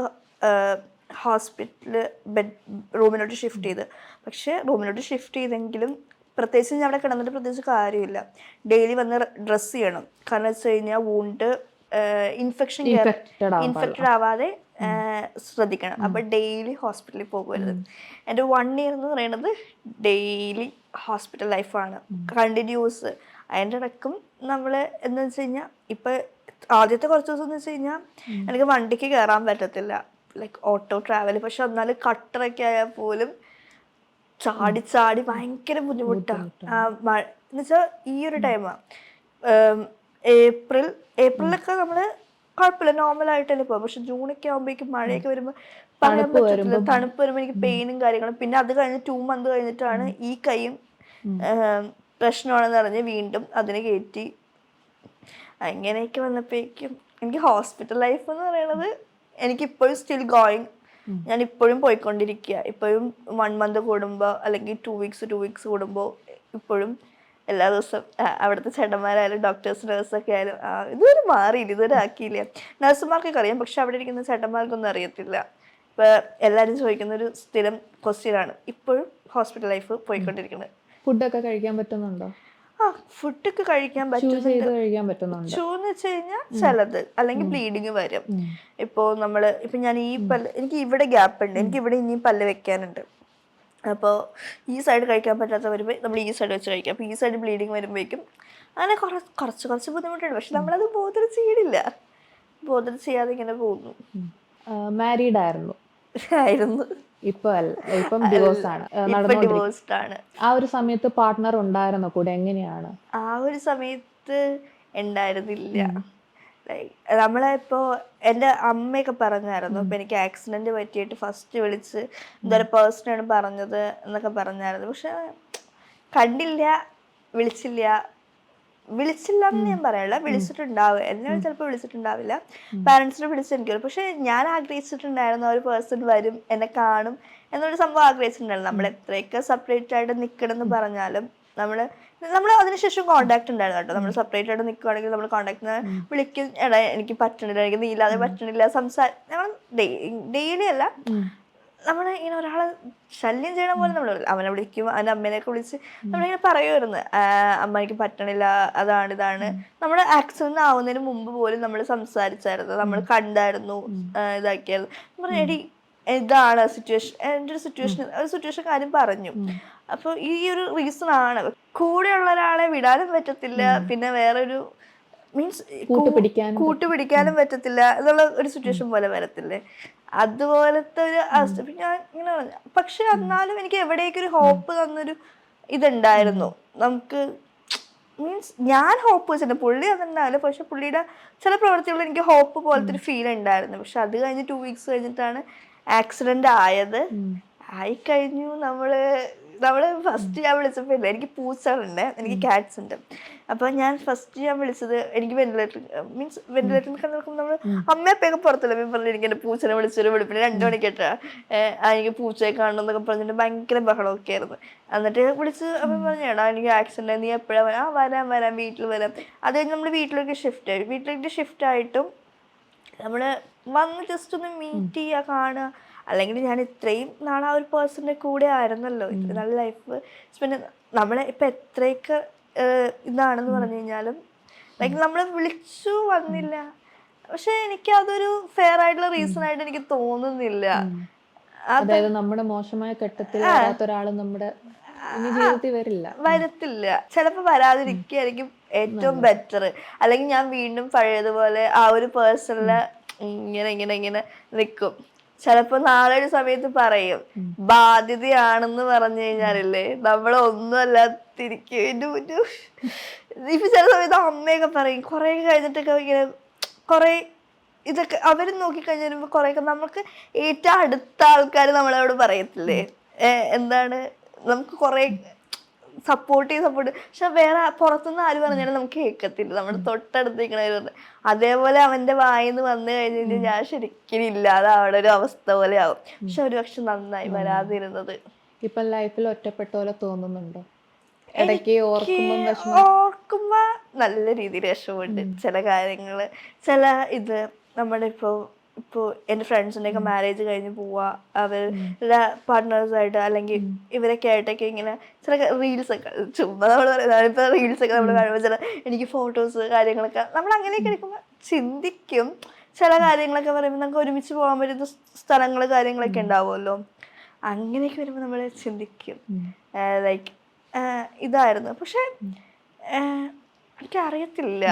ഹോസ്പിറ്റൽ റൂമിലോട്ട് ഷിഫ്റ്റ് ചെയ്ത്. പക്ഷേ റൂമിലോട്ട് ഷിഫ്റ്റ് ചെയ്തെങ്കിലും പ്രത്യേകിച്ച് ഞാൻ അവിടെ കിടന്നിട്ട് പ്രത്യേകിച്ച് കാര്യമില്ല. ഡെയിലി വന്ന് ഡ്രസ്സ് ചെയ്യണം. കാരണം വെച്ച് കഴിഞ്ഞാൽ വൂണ്ട് ഇൻഫെക്റ്റഡ് ആവാതെ ശ്രദ്ധിക്കണം. അപ്പോൾ ഡെയിലി ഹോസ്പിറ്റലിൽ പോകുമായിരുന്നു. എൻ്റെ 1 year എന്ന് പറയുന്നത് ഡെയിലി ഹോസ്പിറ്റൽ ലൈഫാണ്, കണ്ടിന്യൂസ്. അതിൻ്റെ ഇടയ്ക്കും നമ്മൾ എന്താ വെച്ച് കഴിഞ്ഞാൽ ഇപ്പം ആദ്യത്തെ കുറച്ച് ദിവസം എന്ന് വെച്ച് കഴിഞ്ഞാൽ എനിക്ക് വണ്ടിക്ക് കയറാൻ പറ്റത്തില്ല, ലൈക്ക് ഓട്ടോ ട്രാവൽ. പക്ഷെ എന്നാലും കട്ടറൊക്കെ ആയാൽ പോലും ചാടി ഭയങ്കര ബുദ്ധിമുട്ടാണ്. എന്ന് വെച്ചാൽ ഈ ഒരു ടൈമാണ് ഏപ്രിലൊക്കെ നമ്മൾ കുഴപ്പമില്ല, നോർമലായിട്ട് തന്നെ പോകും. പക്ഷെ ജൂണൊക്കെ ആകുമ്പോഴേക്കും മഴയൊക്കെ വരുമ്പോൾ പറയാൻ പറ്റത്തില്ല. തണുപ്പ് വരുമ്പോൾ എനിക്ക് പെയിനും കാര്യങ്ങളും. പിന്നെ അത് കഴിഞ്ഞ് 2 months കഴിഞ്ഞിട്ടാണ് ഈ കൈയും പ്രശ്നമാണെന്ന് പറഞ്ഞ് വീണ്ടും അതിന് കയറ്റി. അങ്ങനെയൊക്കെ വന്നപ്പോഴേക്കും എനിക്ക് ഹോസ്പിറ്റൽ ലൈഫ് എന്ന് പറയുന്നത് എനിക്കിപ്പോഴും സ്റ്റിൽ ഗോയിങ്. ഞാൻ ഇപ്പോഴും പോയിക്കൊണ്ടിരിക്കുക. ഇപ്പോഴും 1 month കൂടുമ്പോൾ അല്ലെങ്കിൽ 2 weeks കൂടുമ്പോൾ ഇപ്പോഴും എല്ലാ ദിവസവും അവിടുത്തെ ചേട്ടന്മാരായാലും ഡോക്ടേഴ്സ് നഴ്സൊക്കെ ആയാലും ഇതുവരെ മാറിയില്ല, ഇതുവരെ ആക്കിയില്ല. നഴ്സുമാർക്കൊക്കെ അറിയാം, പക്ഷെ അവിടെ ഇരിക്കുന്ന ചേട്ടന്മാർക്കൊന്നും അറിയത്തില്ല. ഇപ്പോൾ എല്ലാവരും ചോദിക്കുന്നൊരു സ്ഥിരം ക്വസ്റ്റ്യനാണ് ഇപ്പോഴും ഹോസ്പിറ്റൽ ലൈഫ് പോയിക്കൊണ്ടിരിക്കുന്നത്. ഫുഡൊക്കെ കഴിക്കാൻ പറ്റുന്നുണ്ടോ? ഫുഡൊക്കെ കഴിക്കാൻ പറ്റുന്നുണ്ട്. ചൂന്ന് വെച്ച് കഴിഞ്ഞാൽ ചിലത്, അല്ലെങ്കിൽ ബ്ലീഡിങ് വരും. ഇപ്പോൾ ഞാൻ എനിക്ക് ഇവിടെ ഗ്യാപ്പ് ഉണ്ട്, എനിക്ക് ഇവിടെ ഇനിയും പല്ല് വെക്കാനുണ്ട്. അപ്പോൾ ഈ സൈഡ് കഴിക്കാൻ പറ്റാത്ത വരുമ്പോൾ നമ്മൾ ഈ സൈഡ് വെച്ച് കഴിക്കാം. അപ്പോൾ ഈ സൈഡ് ബ്ലീഡിങ് വരുമ്പോഴേക്കും അങ്ങനെ കുറച്ച് ബുദ്ധിമുട്ടുണ്ട്. പക്ഷെ നമ്മളത് ബോധം ചെയ്യാതെ ഇങ്ങനെ പോകുന്നു. മാരീഡ് ആയിരുന്നു? ഇപ്പം ഡിവോഴ്സ് ആണ്. ആ ഒരു സമയത്ത് പാർട്ട്ണർ ഉണ്ടായിരുന്നോ കൂടെ? എങ്ങനെയാണ്? ആ ഒരു സമയത്ത് ഉണ്ടായിരുന്നില്ല. നമ്മളെ ഇപ്പോൾ എൻ്റെ അമ്മയൊക്കെ പറഞ്ഞായിരുന്നു, ഇപ്പം എനിക്ക് ആക്സിഡൻറ്റ് പറ്റിയിട്ട് ഫസ്റ്റ് വിളിച്ച് ഇതൊരു പേഴ്സണാണ് പറഞ്ഞത് എന്നൊക്കെ പറഞ്ഞായിരുന്നു. പക്ഷെ കണ്ടില്ല, വിളിച്ചില്ല എന്ന് ഞാൻ പറയല്ല, വിളിച്ചിട്ടുണ്ടാവും, എന്നെ ചിലപ്പോൾ വിളിച്ചിട്ടുണ്ടാവില്ല, പാരൻസിനെ വിളിച്ചെനിക്കല്ലോ. പക്ഷെ ഞാൻ ആഗ്രഹിച്ചിട്ടുണ്ടായിരുന്നു ഒരു പേഴ്സൺ വരും, എന്നെ കാണും എന്നൊരു സംഭവം ആഗ്രഹിച്ചിട്ടുണ്ടായിരുന്നു. നമ്മൾ എത്രയൊക്കെ സെപ്പറേറ്റ് ആയിട്ട് നിൽക്കണം എന്ന് പറഞ്ഞാലും നമ്മൾ അതിനുശേഷം കോണ്ടാക്ട് ഉണ്ടായിരുന്നു കേട്ടോ. നമ്മൾ സെപ്പറേറ്റ് ആയിട്ട് നിൽക്കുകയാണെങ്കിൽ നമ്മൾ കോണ്ടാക്ട് വിളിക്കും, എടാ എനിക്ക് പറ്റണില്ല, എനിക്ക് നീ ഇല്ലാതെ പറ്റണില്ല, ഞങ്ങൾ ഡെയിലി അല്ല, നമ്മൾ ഇങ്ങനെ ഒരാളെ ശല്യം ചെയ്യണ പോലെ നമ്മൾ അവനെ വിളിക്കും, അവൻ്റെ അമ്മേനെയൊക്കെ വിളിച്ച് നമ്മളിങ്ങനെ പറയുമായിരുന്നു, അമ്മ എനിക്ക് പറ്റണില്ല, അതാണ് ഇതാണ്. നമ്മൾ ആക്സിഡന്റ് ആവുന്നതിന് മുമ്പ് പോലും നമ്മൾ സംസാരിച്ചായിരുന്നു, നമ്മൾ കണ്ടായിരുന്നു, ഇതാക്കിയായിരുന്നു. എടി ഇതാണ് സിറ്റുവേഷൻ, എൻ്റെ ഒരു സിറ്റുവേഷൻ കാര്യം പറഞ്ഞു. അപ്പോൾ ഈ ഒരു റീസൺ ആണ്, കൂടെയുള്ള ഒരാളെ വിടാനും പറ്റത്തില്ല, പിന്നെ വേറൊരു മീൻസ് കൂട്ടുപിടിക്കാനും പറ്റത്തില്ല എന്നുള്ള ഒരു സിറ്റുവേഷൻ പോലെ വരത്തില്ലേ, അതുപോലത്തെ ഒരു അവസ്ഥ. ഞാൻ ഇങ്ങനെ പറഞ്ഞു. പക്ഷെ എന്നാലും എനിക്ക് എവിടേക്കൊരു ഹോപ്പ് തന്നൊരു ഇതുണ്ടായിരുന്നു നമുക്ക്. മീൻസ് ഞാൻ ഹോപ്പ് വെച്ചിട്ടുണ്ട്, പുള്ളി അതുണ്ടാവില്ല, പക്ഷെ പുള്ളിയുടെ ചില പ്രവൃത്തികൾ എനിക്ക് ഹോപ്പ് പോലത്തെ ഒരു ഫീൽ ഉണ്ടായിരുന്നു. പക്ഷെ അത് കഴിഞ്ഞ് 2 weeks കഴിഞ്ഞിട്ടാണ് ആക്സിഡന്റ് ആയത്. ആയിക്കഴിഞ്ഞു നമ്മള് ഫസ്റ്റ് ഞാൻ വിളിച്ചപ്പോൾ ഇല്ല, എനിക്ക് പൂച്ചകളുണ്ട്, എനിക്ക് ക്യാറ്റ്സ് ഉണ്ട്. അപ്പോൾ ഞാൻ വിളിച്ചത് എനിക്ക് വെന്റിലേറ്ററിൽ നോക്കുമ്പോൾ നമ്മൾ അമ്മയപ്പൊക്കെ പുറത്തല്ല പറഞ്ഞിട്ട് എനിക്ക് എൻ്റെ പൂച്ചനെ വിളിച്ചൊരു വെളുപ്പിന് 2 മണിക്കേട്ടാ എനിക്ക് പൂച്ചയെ കാണണം എന്നൊക്കെ പറഞ്ഞിട്ട് ഭയങ്കര ബഹളമൊക്കെ ആയിരുന്നു. എന്നിട്ട് വിളിച്ച് അപ്പം പറഞ്ഞേടാ എനിക്ക് ആക്സിഡന്റ്, നീ എപ്പോഴാണ്? വരാം വീട്ടിൽ വരാം. അത് കഴിഞ്ഞ് നമ്മൾ വീട്ടിലേക്ക് ഷിഫ്റ്റ് ആയിട്ടും നമ്മൾ വന്ന് ജസ്റ്റ് ഒന്ന് മീറ്റ് ചെയ്യുക, കാണുക. അല്ലെങ്കിൽ ഞാൻ ഇത്രയും നാൾ ആ ഒരു പേഴ്സണിൻ്റെ കൂടെ ആയിരുന്നല്ലോ, ഇത്ര നല്ല ലൈഫ് സ്പെൻഡ്. നമ്മളെ ഇപ്പം എത്രയൊക്കെ ഇതാണെന്ന് പറഞ്ഞു കഴിഞ്ഞാലും നമ്മൾ വിളിച്ചു വന്നില്ല. പക്ഷെ എനിക്ക് അതൊരു ഫെയർ ആയിട്ടുള്ള റീസൺ ആയിട്ട് എനിക്ക് തോന്നുന്നില്ല. അതായത് നമ്മുടെ മോശമായ ഘട്ടത്തിൽ ഒരാളും നമ്മുടെ ജീവിതത്തിൽ വരത്തില്ല, ചിലപ്പോൾ വരാതിരിക്കുകയായിരിക്കും ഏറ്റവും ബെറ്റർ. അല്ലെങ്കിൽ ഞാൻ വീണ്ടും പഴയതുപോലെ ആ ഒരു പേഴ്സണില് ഇങ്ങനെ നിൽക്കും. ചിലപ്പോ നാളെ ഒരു സമയത്ത് പറയും ബാധ്യതയാണെന്ന് പറഞ്ഞു കഴിഞ്ഞാലല്ലേ നമ്മളൊന്നും അല്ലാതിരിക്കും. ഇപ്പൊ ചില സമയത്ത് അമ്മയൊക്കെ പറയും, കുറെ കഴിഞ്ഞിട്ടൊക്കെ ഇങ്ങനെ കുറെ ഇതൊക്കെ അവർ നോക്കിക്കഴിഞ്ഞ് വരുമ്പോ കുറെയൊക്കെ നമുക്ക് ഏറ്റവും അടുത്ത ആൾക്കാർ നമ്മളോട് പറയത്തില്ലേ, എന്താണ് നമുക്ക് കുറെ സപ്പോർട്ട്. പക്ഷെ വേറെ പുറത്തുനിന്ന് ആര് പറഞ്ഞാലും നമുക്ക് കേൾക്കത്തില്ല, നമ്മുടെ തൊട്ടടുത്തേക്കണവർ. അതേപോലെ അവന്റെ വായിന്ന് വന്നു കഴിഞ്ഞിട്ട് ഞാൻ ശരിക്കും ഇല്ലാതെ അവിടെ ഒരു അവസ്ഥ പോലെ ആവും. പക്ഷെ ഒരുപക്ഷെ നന്നായി വരാതിരുന്നത്. ഇപ്പൊ ലൈഫിൽ ഒറ്റപ്പെട്ട പോലെ തോന്നുന്നുണ്ടോ? ഓർക്കുമ്പോ നല്ല രീതിയിൽ വിഷമമുണ്ട്. ചില കാര്യങ്ങള്, ചില ഇത് നമ്മുടെ ഇപ്പോ എൻ്റെ ഫ്രണ്ട്സിൻ്റെയൊക്കെ മാരേജ് കഴിഞ്ഞ് പോവാ, അവരുടെ പാർട്ട്നേഴ്സായിട്ട് അല്ലെങ്കിൽ ഇവരൊക്കെ ആയിട്ടൊക്കെ ഇങ്ങനെ ചില റീൽസൊക്കെ ചുമ്മാ നമ്മൾ പറയുന്നത്. ഇപ്പോൾ റീൽസൊക്കെ നമ്മൾ കാണുമ്പോൾ ചില എനിക്ക് ഫോട്ടോസ് കാര്യങ്ങളൊക്കെ നമ്മൾ അങ്ങനെയൊക്കെ എടുക്കുമ്പോൾ ചിന്തിക്കും. ചില കാര്യങ്ങളൊക്കെ പറയുമ്പോൾ നമുക്ക് ഒരുമിച്ച് പോകാൻ പറ്റുന്ന സ്ഥലങ്ങൾ കാര്യങ്ങളൊക്കെ ഉണ്ടാവുമല്ലോ, അങ്ങനെയൊക്കെ വരുമ്പോൾ നമ്മൾ ചിന്തിക്കും ലൈക്ക് ഇതായിരുന്നു. പക്ഷെ എനിക്കറിയത്തില്ല,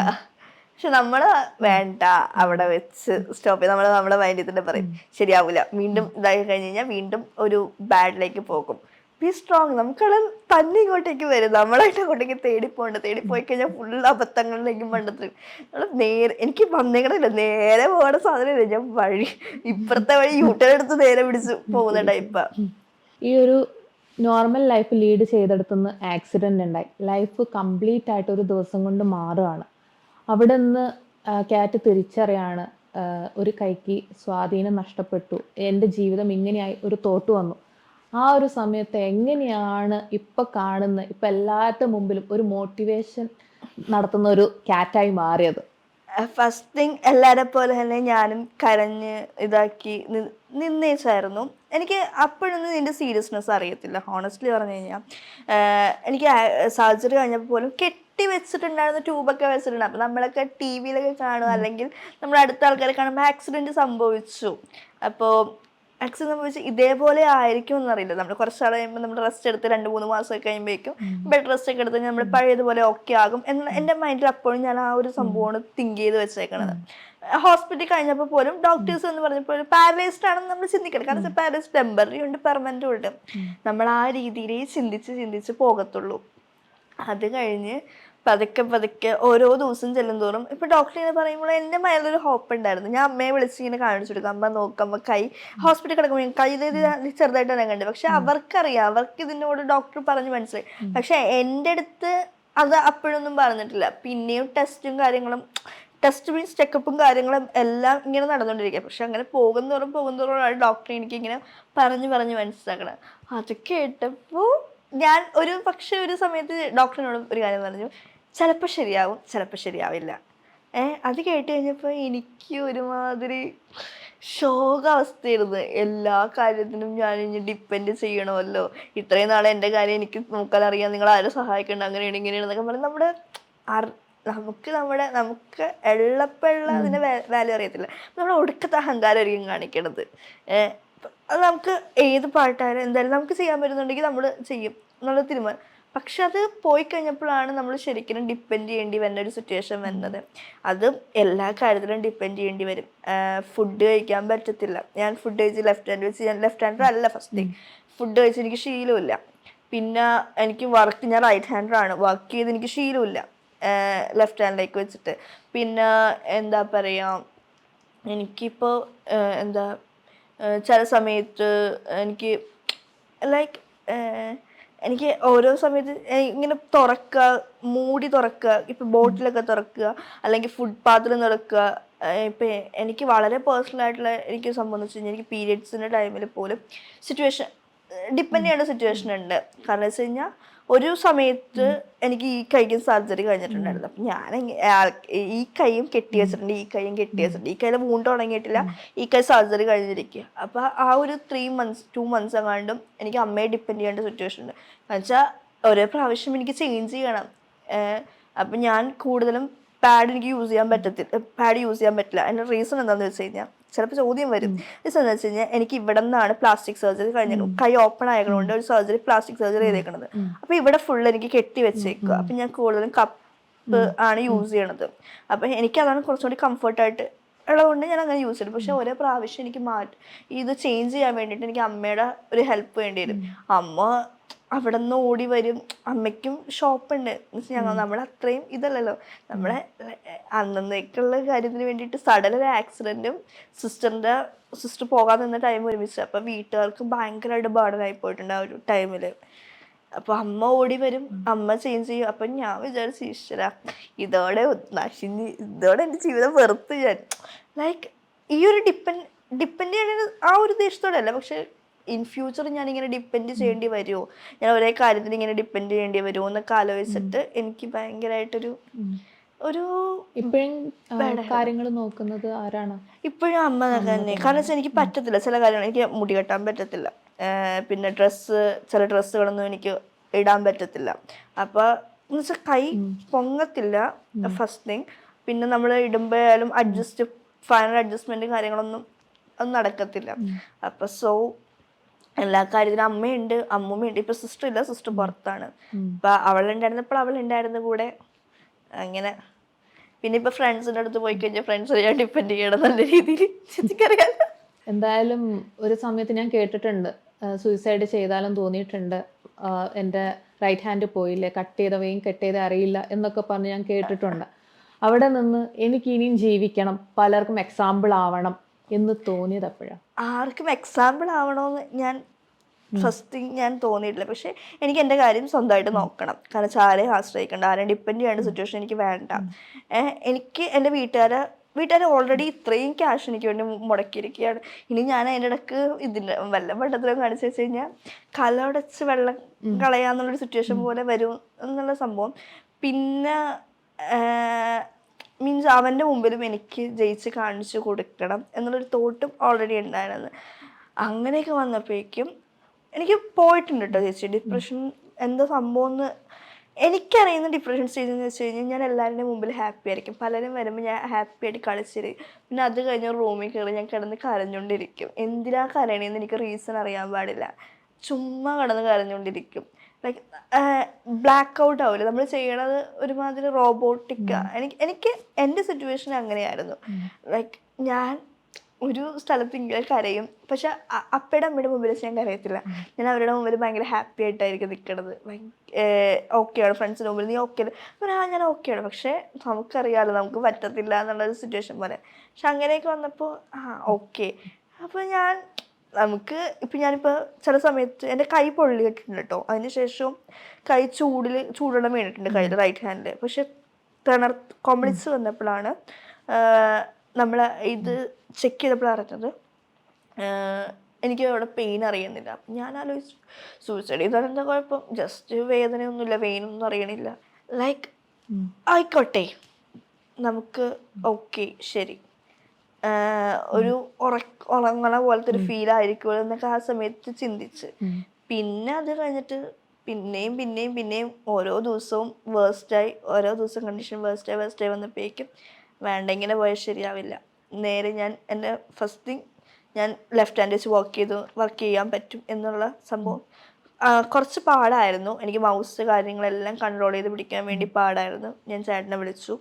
പക്ഷെ നമ്മള് വേണ്ട അവിടെ വെച്ച് സ്റ്റോപ്പ് ചെയ്ത് നമ്മളെ മൈൻഡിൽ തന്നെ പറയും ശരിയാവൂല, വീണ്ടും ഇതായി കഴിഞ്ഞ് കഴിഞ്ഞാൽ വീണ്ടും ഒരു ബാഡിലേക്ക് പോകും. ബി സ്ട്രോങ്, നമുക്കത് തന്നെ ഇങ്ങോട്ടേക്ക് വരും, നമ്മളായിട്ട് അങ്ങോട്ടേക്ക് തേടിപ്പോയി കഴിഞ്ഞാൽ ഫുൾ അബദ്ധങ്ങളിലേക്കും പണ്ടത്തെ നേരെ എനിക്ക് വന്നേക്കണില്ല, നേരെ പോകണ സാധനമില്ല, ഞാൻ ഇപ്പുറത്തെ വഴി യൂട്ടേൺ എടുത്ത് നേരെ പിടിച്ച് പോകുന്ന ടൈപ്പാ. ഈ ഒരു നോർമൽ ലൈഫ് ലീഡ് ചെയ്തെടുത്തുനിന്ന് ആക്സിഡന്റ് ഉണ്ടായി, ലൈഫ് കംപ്ലീറ്റ് ആയിട്ട് ഒരു ദിവസം കൊണ്ട് മാറുകയാണ്. അവിടെ നിന്ന് ക്യാറ്റ് തിരിച്ചറിയാണ്, ഒരു കൈക്ക് സ്വാധീനം നഷ്ടപ്പെട്ടു, എൻ്റെ ജീവിതം ഇങ്ങനെയായി ഒരു തോട്ട് വന്നു. ആ ഒരു സമയത്ത് എങ്ങനെയാണ് ഇപ്പം കാണുന്ന, ഇപ്പം എല്ലാവരുടെ മുമ്പിലും ഒരു മോട്ടിവേഷൻ നടത്തുന്ന ഒരു ക്യാറ്റായി മാറിയത്? ഫസ്റ്റ് തിങ് എല്ലാവരെ പോലെ തന്നെ ഞാനും കരഞ്ഞ് ഇതാക്കി നിന്നേച്ചായിരുന്നു. എനിക്ക് അപ്പോഴൊന്നും ഇതിൻ്റെ സീരിയസ്നെസ് അറിയത്തില്ല, ഹോണസ്റ്റ്ലി പറഞ്ഞു കഴിഞ്ഞാൽ. എനിക്ക് സർജറി കഴിഞ്ഞപ്പോൾ പോലും കെട്ടി വെച്ചിട്ടുണ്ടായിരുന്ന ട്യൂബൊക്കെ വെച്ചിട്ടുണ്ട്. അപ്പം നമ്മളൊക്കെ ടി വിയിലൊക്കെ കാണുക, അല്ലെങ്കിൽ നമ്മൾ അടുത്ത ആൾക്കാരെ കാണുമ്പോൾ ആക്സിഡൻറ്റ് സംഭവിച്ചു, അപ്പോൾ ആക്സിഡൻറ്റ് സംഭവിച്ച് ഇതേപോലെ ആയിരിക്കും എന്നറിയില്ല. നമ്മൾ കുറച്ച് നാൾ കഴിയുമ്പോൾ നമ്മൾ റെസ്റ്റ് എടുത്ത് 2-3 മാസമൊക്കെ കഴിയുമ്പോഴേക്കും ബെഡ് റെസ്റ്റ് ഒക്കെ എടുത്ത് നമ്മൾ പഴയതുപോലെ ഓക്കെ ആകും എന്ന് എൻ്റെ മൈൻഡിൽ അപ്പോഴും ഞാൻ ആ ഒരു സംഭവമാണ് തിങ്ക് ചെയ്ത് വെച്ചേക്കണത്. ഹോസ്പിറ്റലിൽ കഴിഞ്ഞപ്പോൾ പോലും ഡോക്ടേഴ്സ് എന്ന് പറഞ്ഞപ്പോൾ പാരലൈസ്ഡ് ആണെന്ന് നമ്മൾ ചിന്തിക്കണം. കാരണം പാരലൈസ്ഡ് ടെമ്പററി ഉണ്ട്, പെർമനൻറ്റും ഉണ്ട്. നമ്മൾ ആ രീതിയിലേ ചിന്തിച്ച് പോകത്തുള്ളൂ. അത് കഴിഞ്ഞ് പതുക്കെ പതുക്കെ ഓരോ ദിവസം ചെല്ലുന്തോറും ഇപ്പൊ ഡോക്ടർ ഇങ്ങനെ പറയുമ്പോൾ എൻ്റെ മനസ്സിലൊരു ഹോപ്പ് ഉണ്ടായിരുന്നു. ഞാൻ അമ്മയെ വിളിച്ച് ഇങ്ങനെ കാണിച്ചു കൊടുക്കും, അമ്മ നോക്കാം, അമ്മ കൈ ഹോസ്പിറ്റലിൽ കിടക്കുമ്പോൾ കൈ ചെറുതായിട്ട് തന്നെ കണ്ടു. പക്ഷെ അവർക്കറിയാം, അവർക്ക് ഇതിനോട് ഡോക്ടർ പറഞ്ഞ് മനസ്സിലായി. പക്ഷെ എൻ്റെ അടുത്ത് അത് അപ്പോഴൊന്നും പറഞ്ഞിട്ടില്ല. പിന്നെയും ടെസ്റ്റും കാര്യങ്ങളും, ടെസ്റ്റ് മീൻസ് ചെക്കപ്പും കാര്യങ്ങളും എല്ലാം ഇങ്ങനെ നടന്നുകൊണ്ടിരിക്കുക. പക്ഷെ അങ്ങനെ പോകുന്നതോറും ഡോക്ടറെ എനിക്ക് ഇങ്ങനെ പറഞ്ഞ് മനസ്സിലാക്കണം. അത് കേട്ടപ്പോൾ ഞാൻ ഒരു സമയത്ത് ഡോക്ടറിനോട് ഒരു കാര്യം പറഞ്ഞു, ചിലപ്പോൾ ശരിയാവും, ചിലപ്പോൾ ശരിയാവില്ല. അത് കേട്ട് കഴിഞ്ഞപ്പോൾ എനിക്ക് ഒരുമാതിരി ശോകാവസ്ഥയായിരുന്നു. എല്ലാ കാര്യത്തിനും ഞാൻ ഇനി ഡിപ്പെൻഡ് ചെയ്യണമല്ലോ, ഇത്രയും നാളെ എൻ്റെ കാര്യം എനിക്ക് നോക്കാൻ അറിയാം, നിങ്ങൾ ആരും സഹായിക്കണ്ട, അങ്ങനെയാണ് ഇങ്ങനെയാണെന്നൊക്കെ പറഞ്ഞ് നമുക്ക് എള്ളപ്പള്ള അതിൻ്റെ വാല്യൂ അറിയത്തില്ല. നമ്മുടെ ഒടുക്കത്തെ അഹങ്കാരമായിരിക്കും കാണിക്കണത്. അത് നമുക്ക് ഏത് പാട്ടായാലും എന്തായാലും നമുക്ക് ചെയ്യാൻ പറ്റുന്നുണ്ടെങ്കിൽ നമ്മൾ ചെയ്യും എന്നുള്ള തീരുമാനം. പക്ഷെ അത് പോയി കഴിഞ്ഞപ്പോഴാണ് നമ്മൾ ശരിക്കും ഡിപ്പെൻഡ് ചെയ്യേണ്ടി വരുന്ന ഒരു സിറ്റുവേഷൻ വരുന്നത്. അത് എല്ലാ കാര്യത്തിലും ഡിപ്പെൻഡ് ചെയ്യേണ്ടി വരും. ഫുഡ് കഴിക്കാൻ പറ്റത്തില്ല. ഞാൻ ഫുഡ് കഴിച്ച് ലെഫ്റ്റ് ഹാൻഡ് വെച്ച്, ഞാൻ ലെഫ്റ്റ് ഹാൻഡർ അല്ല ഫസ്റ്റ് തിങ്, ഫുഡ് കഴിച്ച് എനിക്ക് ശീലമില്ല. പിന്നെ എനിക്ക് ഞാൻ റൈറ്റ് ഹാൻഡറാണ്, വർക്ക് ചെയ്ത് എനിക്ക് ശീലമില്ല ലെഫ്റ്റ് ഹാൻഡിലേക്ക് വെച്ചിട്ട്. പിന്നെ എന്താ പറയുക, എനിക്കിപ്പോൾ ചില സമയത്ത് എനിക്ക് ലൈക്ക് എനിക്ക് ഓരോ സമയത്ത് ഇങ്ങനെ മൂടി തുറക്കുക, ഇപ്പം ബോട്ടിലൊക്കെ തുറക്കുക, അല്ലെങ്കിൽ ഫുട്പാത്തിൽ തുറക്കുക. ഇപ്പം എനിക്ക് വളരെ പേഴ്സണലായിട്ടുള്ള എനിക്ക് സംബന്ധിച്ച് കഴിഞ്ഞാൽ എനിക്ക് പീരിയഡ്സിൻ്റെ ടൈമിൽ പോലും ഡിപ്പെൻഡ് ചെയ്യേണ്ട സിറ്റുവേഷൻ ഉണ്ട്. കാരണം വെച്ച് കഴിഞ്ഞാൽ ഒരു സമയത്ത് എനിക്ക് ഈ കൈക്ക് സർജറി കഴിഞ്ഞിട്ടുണ്ടായിരുന്നു. അപ്പം ഞാൻ ഈ കൈയും കെട്ടി വെച്ചിട്ടുണ്ട്, ഈ കയ്യിൽ വൂണ്ട് തുടങ്ങിയിട്ടില്ല, ഈ കൈ സർജറി കഴിഞ്ഞിരിക്കുക. അപ്പം ആ ഒരു 2 months എങ്ങാണ്ടും എനിക്ക് അമ്മയെ ഡിപ്പെൻഡ് ചെയ്യേണ്ട സിറ്റുവേഷൻ ഉണ്ട്. എന്നുവെച്ചാൽ ഒരേ പ്രാവശ്യം എനിക്ക് ചേഞ്ച് ചെയ്യണം. അപ്പം ഞാൻ കൂടുതലും പാഡ് യൂസ് ചെയ്യാൻ പറ്റില്ല. അതിൻ്റെ റീസൺ എന്താണെന്ന് വെച്ച് കഴിഞ്ഞാൽ, ചിലപ്പോൾ ചോദ്യം വരും, റീസൺ എന്ന് വെച്ച് കഴിഞ്ഞാൽ എനിക്ക് ഇവിടെ നിന്നാണ് പ്ലാസ്റ്റിക് സർജറി കഴിഞ്ഞിരിക്കും. കൈ ഓപ്പൺ ആയതുകൊണ്ട് ഒരു പ്ലാസ്റ്റിക് സർജറി ചെയ്തേക്കണത്. അപ്പം ഇവിടെ ഫുൾ എനിക്ക് കെട്ടി വെച്ചേക്കുക. അപ്പം ഞാൻ കൂടുതലും കപ്പ് ആണ് യൂസ് ചെയ്യണത്. അപ്പം എനിക്കതാണ് കുറച്ചുകൂടി കംഫർട്ടായിട്ട് ഉള്ളതുകൊണ്ട് ഞാൻ അങ്ങനെ യൂസ് ചെയ്തു. പക്ഷെ ഓരോ പ്രാവശ്യം എനിക്ക് ഇത് ചേഞ്ച് ചെയ്യാൻ വേണ്ടിയിട്ട് എനിക്ക് അമ്മയുടെ ഒരു ഹെൽപ്പ് വേണ്ടി വരും. അമ്മ അവിടെ നിന്ന് ഓടി വരും. അമ്മയ്ക്കും ഷോപ്പുണ്ട്. നമ്മളത്രയും ഇതല്ലല്ലോ, നമ്മളെ അന്നേക്കുള്ള കാര്യത്തിന് വേണ്ടിയിട്ട് സഡൻ ഒരു ആക്സിഡൻറ്റും സിസ്റ്റർ പോകാൻ നിന്ന ടൈം ഒരുമിച്ച്. അപ്പം വീട്ടുകാർക്ക് ഭയങ്കരമായിട്ട് ബേർഡനായി പോയിട്ടുണ്ട് ആ ഒരു ടൈമിൽ. അപ്പോൾ അമ്മ ഓടി വരും, അമ്മ ചേഞ്ച് ചെയ്യും. അപ്പം ഞാൻ വിചാരിച്ചു, ഈശ്വരാ, ഇതോടെ എൻ്റെ ജീവിതം വെറുത്ത് ഞാൻ. ലൈക്ക് ഈ ഒരു ഡിപ്പെൻഡ് ചെയ്യേണ്ട ആ ഒരു ഉദ്ദേശത്തോടെ അല്ല, പക്ഷെ ഇൻ ഫ്യൂച്ചർ ഞാനിങ്ങനെ ഡിപ്പെൻഡ് ചെയ്യേണ്ടി വരുമോ, ഞാൻ ഒരേ കാര്യത്തിന് ഇങ്ങനെ ഡിപ്പെൻഡ് ചെയ്യേണ്ടി വരുമോ എന്നൊക്കെ ആലോചിച്ചിട്ട് എനിക്ക് ഭയങ്കരമായിട്ടൊരു ഇപ്പോഴും കാര്യങ്ങൾ നോക്കുന്നത് ആരാണ്? ഇപ്പോഴും അമ്മ തന്നെ. കാരണം വെച്ചാൽ എനിക്ക് പറ്റത്തില്ല ചില കാര്യങ്ങൾ. എനിക്ക് മുടി കെട്ടാൻ പറ്റത്തില്ല, പിന്നെ ചില ഡ്രസ്സുകളൊന്നും എനിക്ക് ഇടാൻ പറ്റത്തില്ല. അപ്പോൾ എന്ന് വെച്ചാൽ കൈ പൊങ്ങത്തില്ല ഫസ്റ്റ് തിങ്. പിന്നെ നമ്മൾ ഇടുമ്പോഴായാലും ഫൈനൽ അഡ്ജസ്റ്റ്മെൻറ്റും കാര്യങ്ങളൊന്നും നടക്കത്തില്ല. അപ്പോൾ എല്ലാ കാര്യത്തിനും അമ്മയുണ്ട്, അമ്മൂമ്മയുണ്ട്. ഇപ്പം സിസ്റ്റർ ഇല്ല, സിസ്റ്റർ പുറത്താണ്. അപ്പം അവളുണ്ടായിരുന്നപ്പോൾ അവളുണ്ടായിരുന്ന കൂടെ അങ്ങനെ. പിന്നെ ഇപ്പം ഫ്രണ്ട്സിൻ്റെ അടുത്ത് പോയി കഴിഞ്ഞാൽ ഫ്രണ്ട്സ് ഞാൻ ഡിപ്പെൻഡ് ചെയ്യണം നല്ല രീതിയിൽ. എനിക്കറിയാം. എന്തായാലും ഒരു സമയത്ത് ഞാൻ കേട്ടിട്ടുണ്ട്, സൂയിസൈഡ് ചെയ്താലും തോന്നിയിട്ടുണ്ട്, എൻ്റെ റൈറ്റ് ഹാൻഡ് പോയില്ലേ, കട്ട് ചെയ്ത അറിയില്ല എന്നൊക്കെ പറഞ്ഞ് ഞാൻ കേട്ടിട്ടുണ്ട്. അവിടെ നിന്ന് എനിക്ക് ഇനിയും ജീവിക്കണം, പലർക്കും എക്സാമ്പിൾ ആവണം എന്ന് തോന്നിയത് അപ്പോഴാണ്. ആർക്കും എക്സാമ്പിൾ ആവണമെന്ന് ഞാൻ തോന്നിയിട്ടില്ല. പക്ഷെ എനിക്ക് എൻ്റെ കാര്യം സ്വന്തമായിട്ട് നോക്കണം. കാരണം വെച്ചാൽ ആരെയും ആശ്രയിക്കേണ്ട, ആരെയും ഡിപ്പെൻഡ് ചെയ്യേണ്ട സിറ്റുവേഷൻ എനിക്ക് വേണ്ട. എനിക്ക് എൻ്റെ വീട്ടുകാർ ഓൾറെഡി ഇത്രയും ക്യാഷ് എനിക്ക് വേണ്ടി മുടക്കിയിരിക്കുകയാണ്. ഇനി ഞാൻ അതിൻ്റെ ഇടയ്ക്ക് ഇതിൻ്റെ വല്ല പണ്ടത്തിലും കാണിച്ചു വെച്ച് കഴിഞ്ഞാൽ കലടച്ച് വെള്ളം കളയാന്നുള്ളൊരു സിറ്റുവേഷൻ പോലെ വരും എന്നുള്ള സംഭവം. പിന്നെ മീൻസ് അവൻ്റെ മുമ്പിലും എനിക്ക് ജയിച്ച് കാണിച്ചു കൊടുക്കണം എന്നുള്ളൊരു തോട്ടും ഓൾറെഡി ഉണ്ടായിരുന്നത്. അങ്ങനെയൊക്കെ വന്നപ്പോഴേക്കും എനിക്ക് പോയിട്ടുണ്ട് കേട്ടോ ചേച്ചി ഡിപ്രഷൻ എന്താ സംഭവം എന്ന്. എനിക്കറിയുന്ന ഡിപ്രഷൻ സ്റ്റേജ് എന്ന് വെച്ച് കഴിഞ്ഞാൽ ഞാൻ എല്ലാവരുടെയും മുമ്പിൽ ഹാപ്പി ആയിരിക്കും. പലരും വരുമ്പോൾ ഞാൻ ഹാപ്പി ആയിട്ട് കളിച്ചിരിക്കും. പിന്നെ അത് കഴിഞ്ഞ് റൂമിൽ കയറി ഞാൻ കിടന്ന് കരഞ്ഞുകൊണ്ടിരിക്കും. എന്തിനാ കരയണേന്ന് എനിക്ക് റീസൺ അറിയാൻ പാടില്ല. ചുമ്മാ കിടന്ന് കരഞ്ഞുകൊണ്ടിരിക്കും. ലൈക്ക് ബ്ലാക്ക് ഔട്ട് ആവില്ല, നമ്മൾ ചെയ്യണത് ഒരുമാതിരി റോബോട്ടിക്കാണ്. എനിക്ക് എൻ്റെ സിറ്റുവേഷൻ അങ്ങനെയായിരുന്നു. ലൈക്ക് ഒരു സ്ഥലത്ത് ഇങ്ങനെ കരയും. പക്ഷെ അപ്പയുടെ അമ്മയുടെ മുമ്പിൽ വെച്ച് ഞാൻ കരയത്തില്ല. ഞാൻ അവരുടെ മുമ്പിൽ ഭയങ്കര ഹാപ്പി ആയിട്ടായിരിക്കും നിൽക്കണത്. ഓക്കെയാണ് ഫ്രണ്ട്സിന് മുമ്പിൽ നീ ഓക്കെ ഞാൻ ഓക്കെയാണ്. പക്ഷെ നമുക്കറിയാമല്ലോ നമുക്ക് പറ്റത്തില്ല എന്നുള്ളൊരു സിറ്റുവേഷൻ പോലെ. പക്ഷെ അങ്ങനെയൊക്കെ വന്നപ്പോൾ ഓക്കെ. അപ്പോൾ ഇപ്പം ഞാനിപ്പോൾ ചില സമയത്ത് എൻ്റെ കൈ പൊള്ളിയിട്ടുണ്ട് കേട്ടോ. അതിന് ശേഷം കൈ ചൂടുവെള്ളം വീണിട്ടുണ്ട് കയ്യിൽ, റൈറ്റ് ഹാൻഡിൽ. പക്ഷെ കോംപ്ലക്സ് വന്നപ്പോഴാണ് നമ്മൾ ഇത് ചെക്ക് ചെയ്തപ്പോൾ അറിഞ്ഞത് എനിക്ക് അവിടെ പെയിൻ അറിയുന്നില്ല. അപ്പം ഞാൻ ആലോചിച്ചു സൂയിസൈഡ് ചെയ്താൽ എന്താ കുഴപ്പം, ജസ്റ്റ് വേദനയൊന്നുമില്ല, പെയിനൊന്നും അറിയണില്ല. ലൈക്ക് ആയിക്കോട്ടെ നമുക്ക് ഓക്കെ ശരി ഒരു ഉറങ്ങണ പോലത്തെ ഒരു ഫീൽ ആയിരിക്കുമല്ലോ എന്നൊക്കെ ആ സമയത്ത് ചിന്തിച്ച്. പിന്നെ അത് കഴിഞ്ഞിട്ട് പിന്നെയും ഓരോ ദിവസവും വേഴ്സ്റ്റായി, ഓരോ ദിവസം കണ്ടീഷൻ വേഴ്സ്റ്റായി വന്നപ്പോഴേക്കും വേണ്ട ഇങ്ങനെ പോയാൽ ശരിയാവില്ല. നേരെ ഞാൻ എൻ്റെ ഫസ്റ്റ് തിങ് ഞാൻ ലെഫ്റ്റ് ഹാൻഡ് വെച്ച് വർക്ക് ചെയ്യാൻ പറ്റും എന്നുള്ള സംഭവം കുറച്ച് പാടായിരുന്നു. എനിക്ക് മൗസ് കാര്യങ്ങളെല്ലാം കൺട്രോൾ ചെയ്ത് പിടിക്കാൻ വേണ്ടി പാടായിരുന്നു. ഞാൻ ചേട്ടനെ വിളിച്ചു,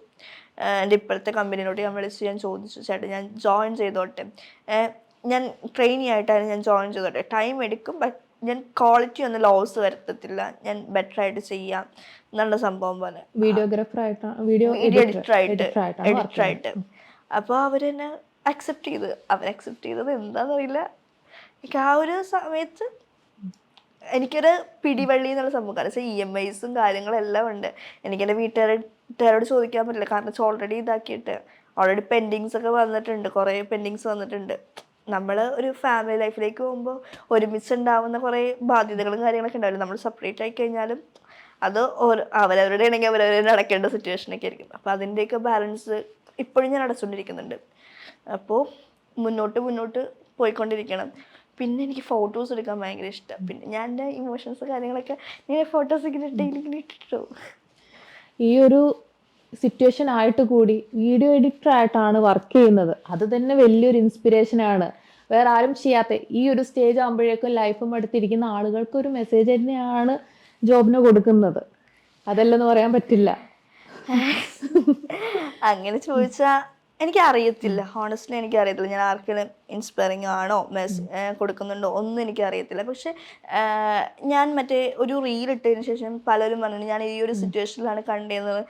എൻ്റെ ഇപ്പോഴത്തെ കമ്പനിയിലോട്ട് ഞാൻ വിളിച്ച് ഞാൻ ചോദിച്ചു, ചേട്ടൻ ഞാൻ ജോയിൻ ചെയ്തോട്ടെ, ഞാൻ ട്രെയിനി ആയിട്ടായിരുന്നു ഞാൻ ജോയിൻ ചെയ്തോട്ടെ, ടൈം എടുക്കും ബട്ട് ഞാൻ ക്വാളിറ്റി ഒന്നും ലോസ് വരുത്തത്തില്ല, ഞാൻ ബെറ്റർ ആയിട്ട് ചെയ്യാം എന്നുള്ള സംഭവം പോലെ. വീഡിയോ എഡിറ്ററായിട്ട്. അപ്പോൾ അവരെന്നെ അക്സെപ്റ്റ് ചെയ്തത് എന്താണെന്നറിയില്ല. എനിക്ക് ആ ഒരു സമയത്ത് എനിക്കൊരു പിടിവള്ളി എന്നുള്ള സംഭവം. കാരണം EMIs കാര്യങ്ങളെല്ലാം ഉണ്ട്. എനിക്കെൻ്റെ വീട്ടുകാരോട് ചോദിക്കാൻ പറ്റില്ല. കാരണം ഓൾറെഡി ഇതാക്കിയിട്ട് ഓൾറെഡി പെൻഡിങ്സ് ഒക്കെ വന്നിട്ടുണ്ട്, കുറേ പെൻഡിങ്സ് വന്നിട്ടുണ്ട്. നമ്മൾ ഒരു ഫാമിലി ലൈഫിലേക്ക് പോകുമ്പോൾ ഒരുമിച്ചുണ്ടാവുന്ന കുറേ ബാധ്യതകളും കാര്യങ്ങളൊക്കെ ഉണ്ടാവില്ല. നമ്മൾ സെപ്പറേറ്റ് ആയി കഴിഞ്ഞാലും അത് അവരവരുടെ ആണെങ്കിൽ അവരവരെ അടയ്ക്കേണ്ട സിറ്റുവേഷനൊക്കെ ആയിരിക്കും. അപ്പോൾ അതിൻ്റെയൊക്കെ ബാലൻസ് ഇപ്പോഴും ഞാൻ അടച്ചുകൊണ്ടിരിക്കുന്നുണ്ട്. അപ്പോൾ മുന്നോട്ട് പോയിക്കൊണ്ടിരിക്കണം. പിന്നെ എനിക്ക് ഫോട്ടോസ് എടുക്കാൻ ഭയങ്കര ഇഷ്ടം. പിന്നെ ഞാൻ എൻ്റെ ഇമോഷൻസ് കാര്യങ്ങളൊക്കെ ഞാൻ ഫോട്ടോസ് ഇങ്ങനെ ഡെയിലി ഇട്ടിട്ടു. ഈ ഒരു സിറ്റുവേഷൻ ആയിട്ട് കൂടി വീഡിയോ എഡിറ്റർ ആയിട്ടാണ് വർക്ക് ചെയ്യുന്നത്. അത് തന്നെ വലിയൊരു ഇൻസ്പിറേഷനാണ്. വേറെ ആരും ചെയ്യാത്ത ഈ ഒരു സ്റ്റേജ് ആകുമ്പോഴേക്കും ലൈഫും അടുത്തിരിക്കുന്ന ആളുകൾക്ക് ഒരു മെസ്സേജ് തന്നെയാണ് ജോബിന് കൊടുക്കുന്നത്. അതല്ലെന്ന് പറയാൻ പറ്റില്ല. അങ്ങനെ ചോദിച്ചാൽ എനിക്കറിയത്തില്ല, ഹോണസ്റ്റ്ലി എനിക്കറിയത്തില്ല ഞാൻ ആർക്കെങ്കിലും ഇൻസ്പയറിങ് ആണോ കൊടുക്കുന്നുണ്ടോ ഒന്നും എനിക്കറിയത്തില്ല. പക്ഷെ ഞാൻ ഒരു റീൽ ഇട്ടതിന് ശേഷം പലരും പറഞ്ഞു ഞാൻ ഈ ഒരു സിറ്റുവേഷനിലാണ് കണ്ടിരുന്നത്.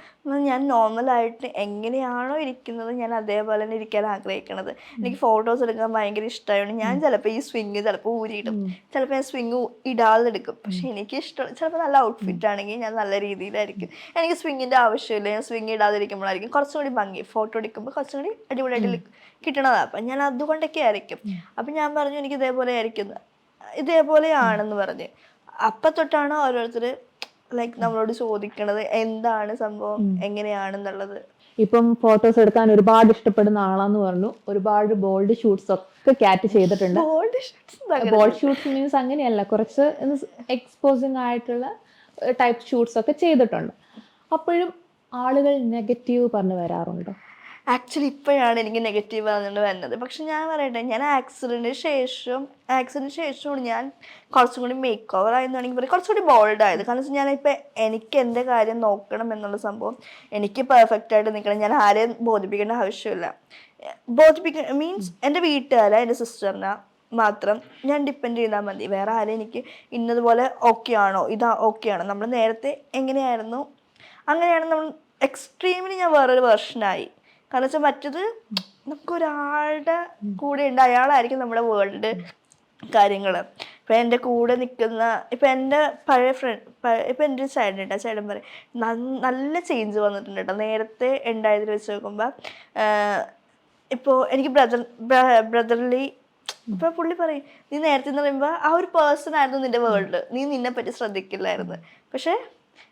ഞാൻ നോർമലായിട്ട് എങ്ങനെയാണോ ഇരിക്കുന്നത് ഞാൻ അതേപോലെ തന്നെ ഇരിക്കാൻ ആഗ്രഹിക്കുന്നത്. എനിക്ക് ഫോട്ടോസ് എടുക്കാൻ ഭയങ്കര ഇഷ്ടമായതുകൊണ്ട് ഞാൻ ചിലപ്പോൾ ഈ സ്വിങ് ചിലപ്പോൾ ഊരിയിടും, ചിലപ്പോൾ ഞാൻ സ്വിങ് ഇടാതെ എടുക്കും. പക്ഷെ എനിക്ക് ഇഷ്ടം ചിലപ്പോൾ നല്ല ഔട്ട്ഫിറ്റ് ആണെങ്കിൽ ഞാൻ നല്ല രീതിയിലായിരിക്കും. എനിക്ക് സ്വിങ്ങിൻ്റെ ആവശ്യമില്ല, ഞാൻ സ്വിങ് ഇടാതിരിക്കുമ്പോഴായിരിക്കും കുറച്ചുകൂടി ഭംഗി, ഫോട്ടോ എടുക്കുമ്പോൾ കുറച്ചുകൂടി അടിപൊളിയായിട്ട് കിട്ടണതാണ്. അപ്പം ഞാൻ അതുകൊണ്ടൊക്കെ ആയിരിക്കും. അപ്പം ഞാൻ പറഞ്ഞു എനിക്ക് ഇതേപോലെയാണെന്ന് പറഞ്ഞ്. അപ്പം തൊട്ടാണ് ഓരോരുത്തർ ലൈക്ക് നമ്മളോട് ചോദിക്കണത് എന്താണ് സംഭവം, എങ്ങനെയാണെന്നുള്ളത്. ഇപ്പം ഫോട്ടോസ് എടുക്കാൻ ഒരുപാട് ഇഷ്ടപ്പെടുന്ന ആളാന്ന് പറഞ്ഞു. ഒരുപാട് ബോൾഡ് ഷൂട്ട്സ് ഒക്കെ ക്യാറ്റ് ചെയ്തിട്ടുണ്ട്. ബോൾഡ് ഷൂട്ട്സ് മീൻസ് അങ്ങനെയല്ല, കുറച്ച് എക്സ്പോസിങ് ആയിട്ടുള്ള ടൈപ്പ് ഷൂട്ട്സ് ഒക്കെ ചെയ്തിട്ടുണ്ട്. അപ്പോഴും ആളുകൾ നെഗറ്റീവ് പറഞ്ഞു വരാറുണ്ടോ? ആക്ച്വലി ഇപ്പോഴാണ് എനിക്ക് നെഗറ്റീവ് പറഞ്ഞുകൊണ്ട് വരുന്നത്. പക്ഷെ ഞാൻ പറയട്ടെ, ഞാൻ ആക്സിഡൻറ്റിന് ശേഷമാണ് ഞാൻ കുറച്ചും കൂടി മേക്ക് ഓവർ ആയെന്ന് വേണമെങ്കിൽ പറയും, കുറച്ചുകൂടി ബോൾഡ് ആയത്. കാരണം വെച്ചാൽ ഞാനിപ്പോൾ എനിക്ക് എൻ്റെ കാര്യം നോക്കണം എന്നുള്ള സംഭവം, എനിക്ക് പെർഫെക്റ്റ് ആയിട്ട് നിൽക്കണം, ഞാൻ ആരെയും ബോധിപ്പിക്കേണ്ട ആവശ്യമില്ല. മീൻസ് എൻ്റെ വീട്ടുകാരെ, എൻ്റെ സിസ്റ്ററിനെ മാത്രം ഞാൻ ഡിപ്പെൻഡ് ചെയ്താൽ മതി. വേറെ ആരെയും എനിക്ക് ഇന്നതുപോലെ ഓക്കെ ആണോ ഓക്കെ ആണോ, നമ്മൾ നേരത്തെ എങ്ങനെയായിരുന്നു അങ്ങനെയാണ് നമ്മൾ എക്സ്ട്രീമിന് ഞാൻ വേറൊരു വെർഷനായി. കാരണം വെച്ചാൽ മറ്റത് നമുക്കൊരാളുടെ കൂടെ ഉണ്ട്, അയാളായിരിക്കും നമ്മുടെ വേൾഡ് കാര്യങ്ങൾ. ഇപ്പം എൻ്റെ കൂടെ നിൽക്കുന്ന ഇപ്പം എൻ്റെ പഴയ ഇപ്പം എൻ്റെ ഒരു ചേട്ടൻ ഉണ്ട്. ആ ചേട്ടൻ പറയും നല്ല ചേഞ്ച് വന്നിട്ടുണ്ട് കേട്ടോ നേരത്തെ ഉണ്ടായതിൽ വെച്ച് നോക്കുമ്പോൾ. ഇപ്പോൾ എനിക്ക് ബ്രദർലി ഇപ്പോൾ പുള്ളി പറയും നീ നേരത്തെ എന്ന് പറയുമ്പോൾ ആ ഒരു പേഴ്സൺ ആയിരുന്നു നിൻ്റെ വേൾഡ്, നീ നിന്നെപ്പറ്റി ശ്രദ്ധിക്കില്ലായിരുന്നു. പക്ഷേ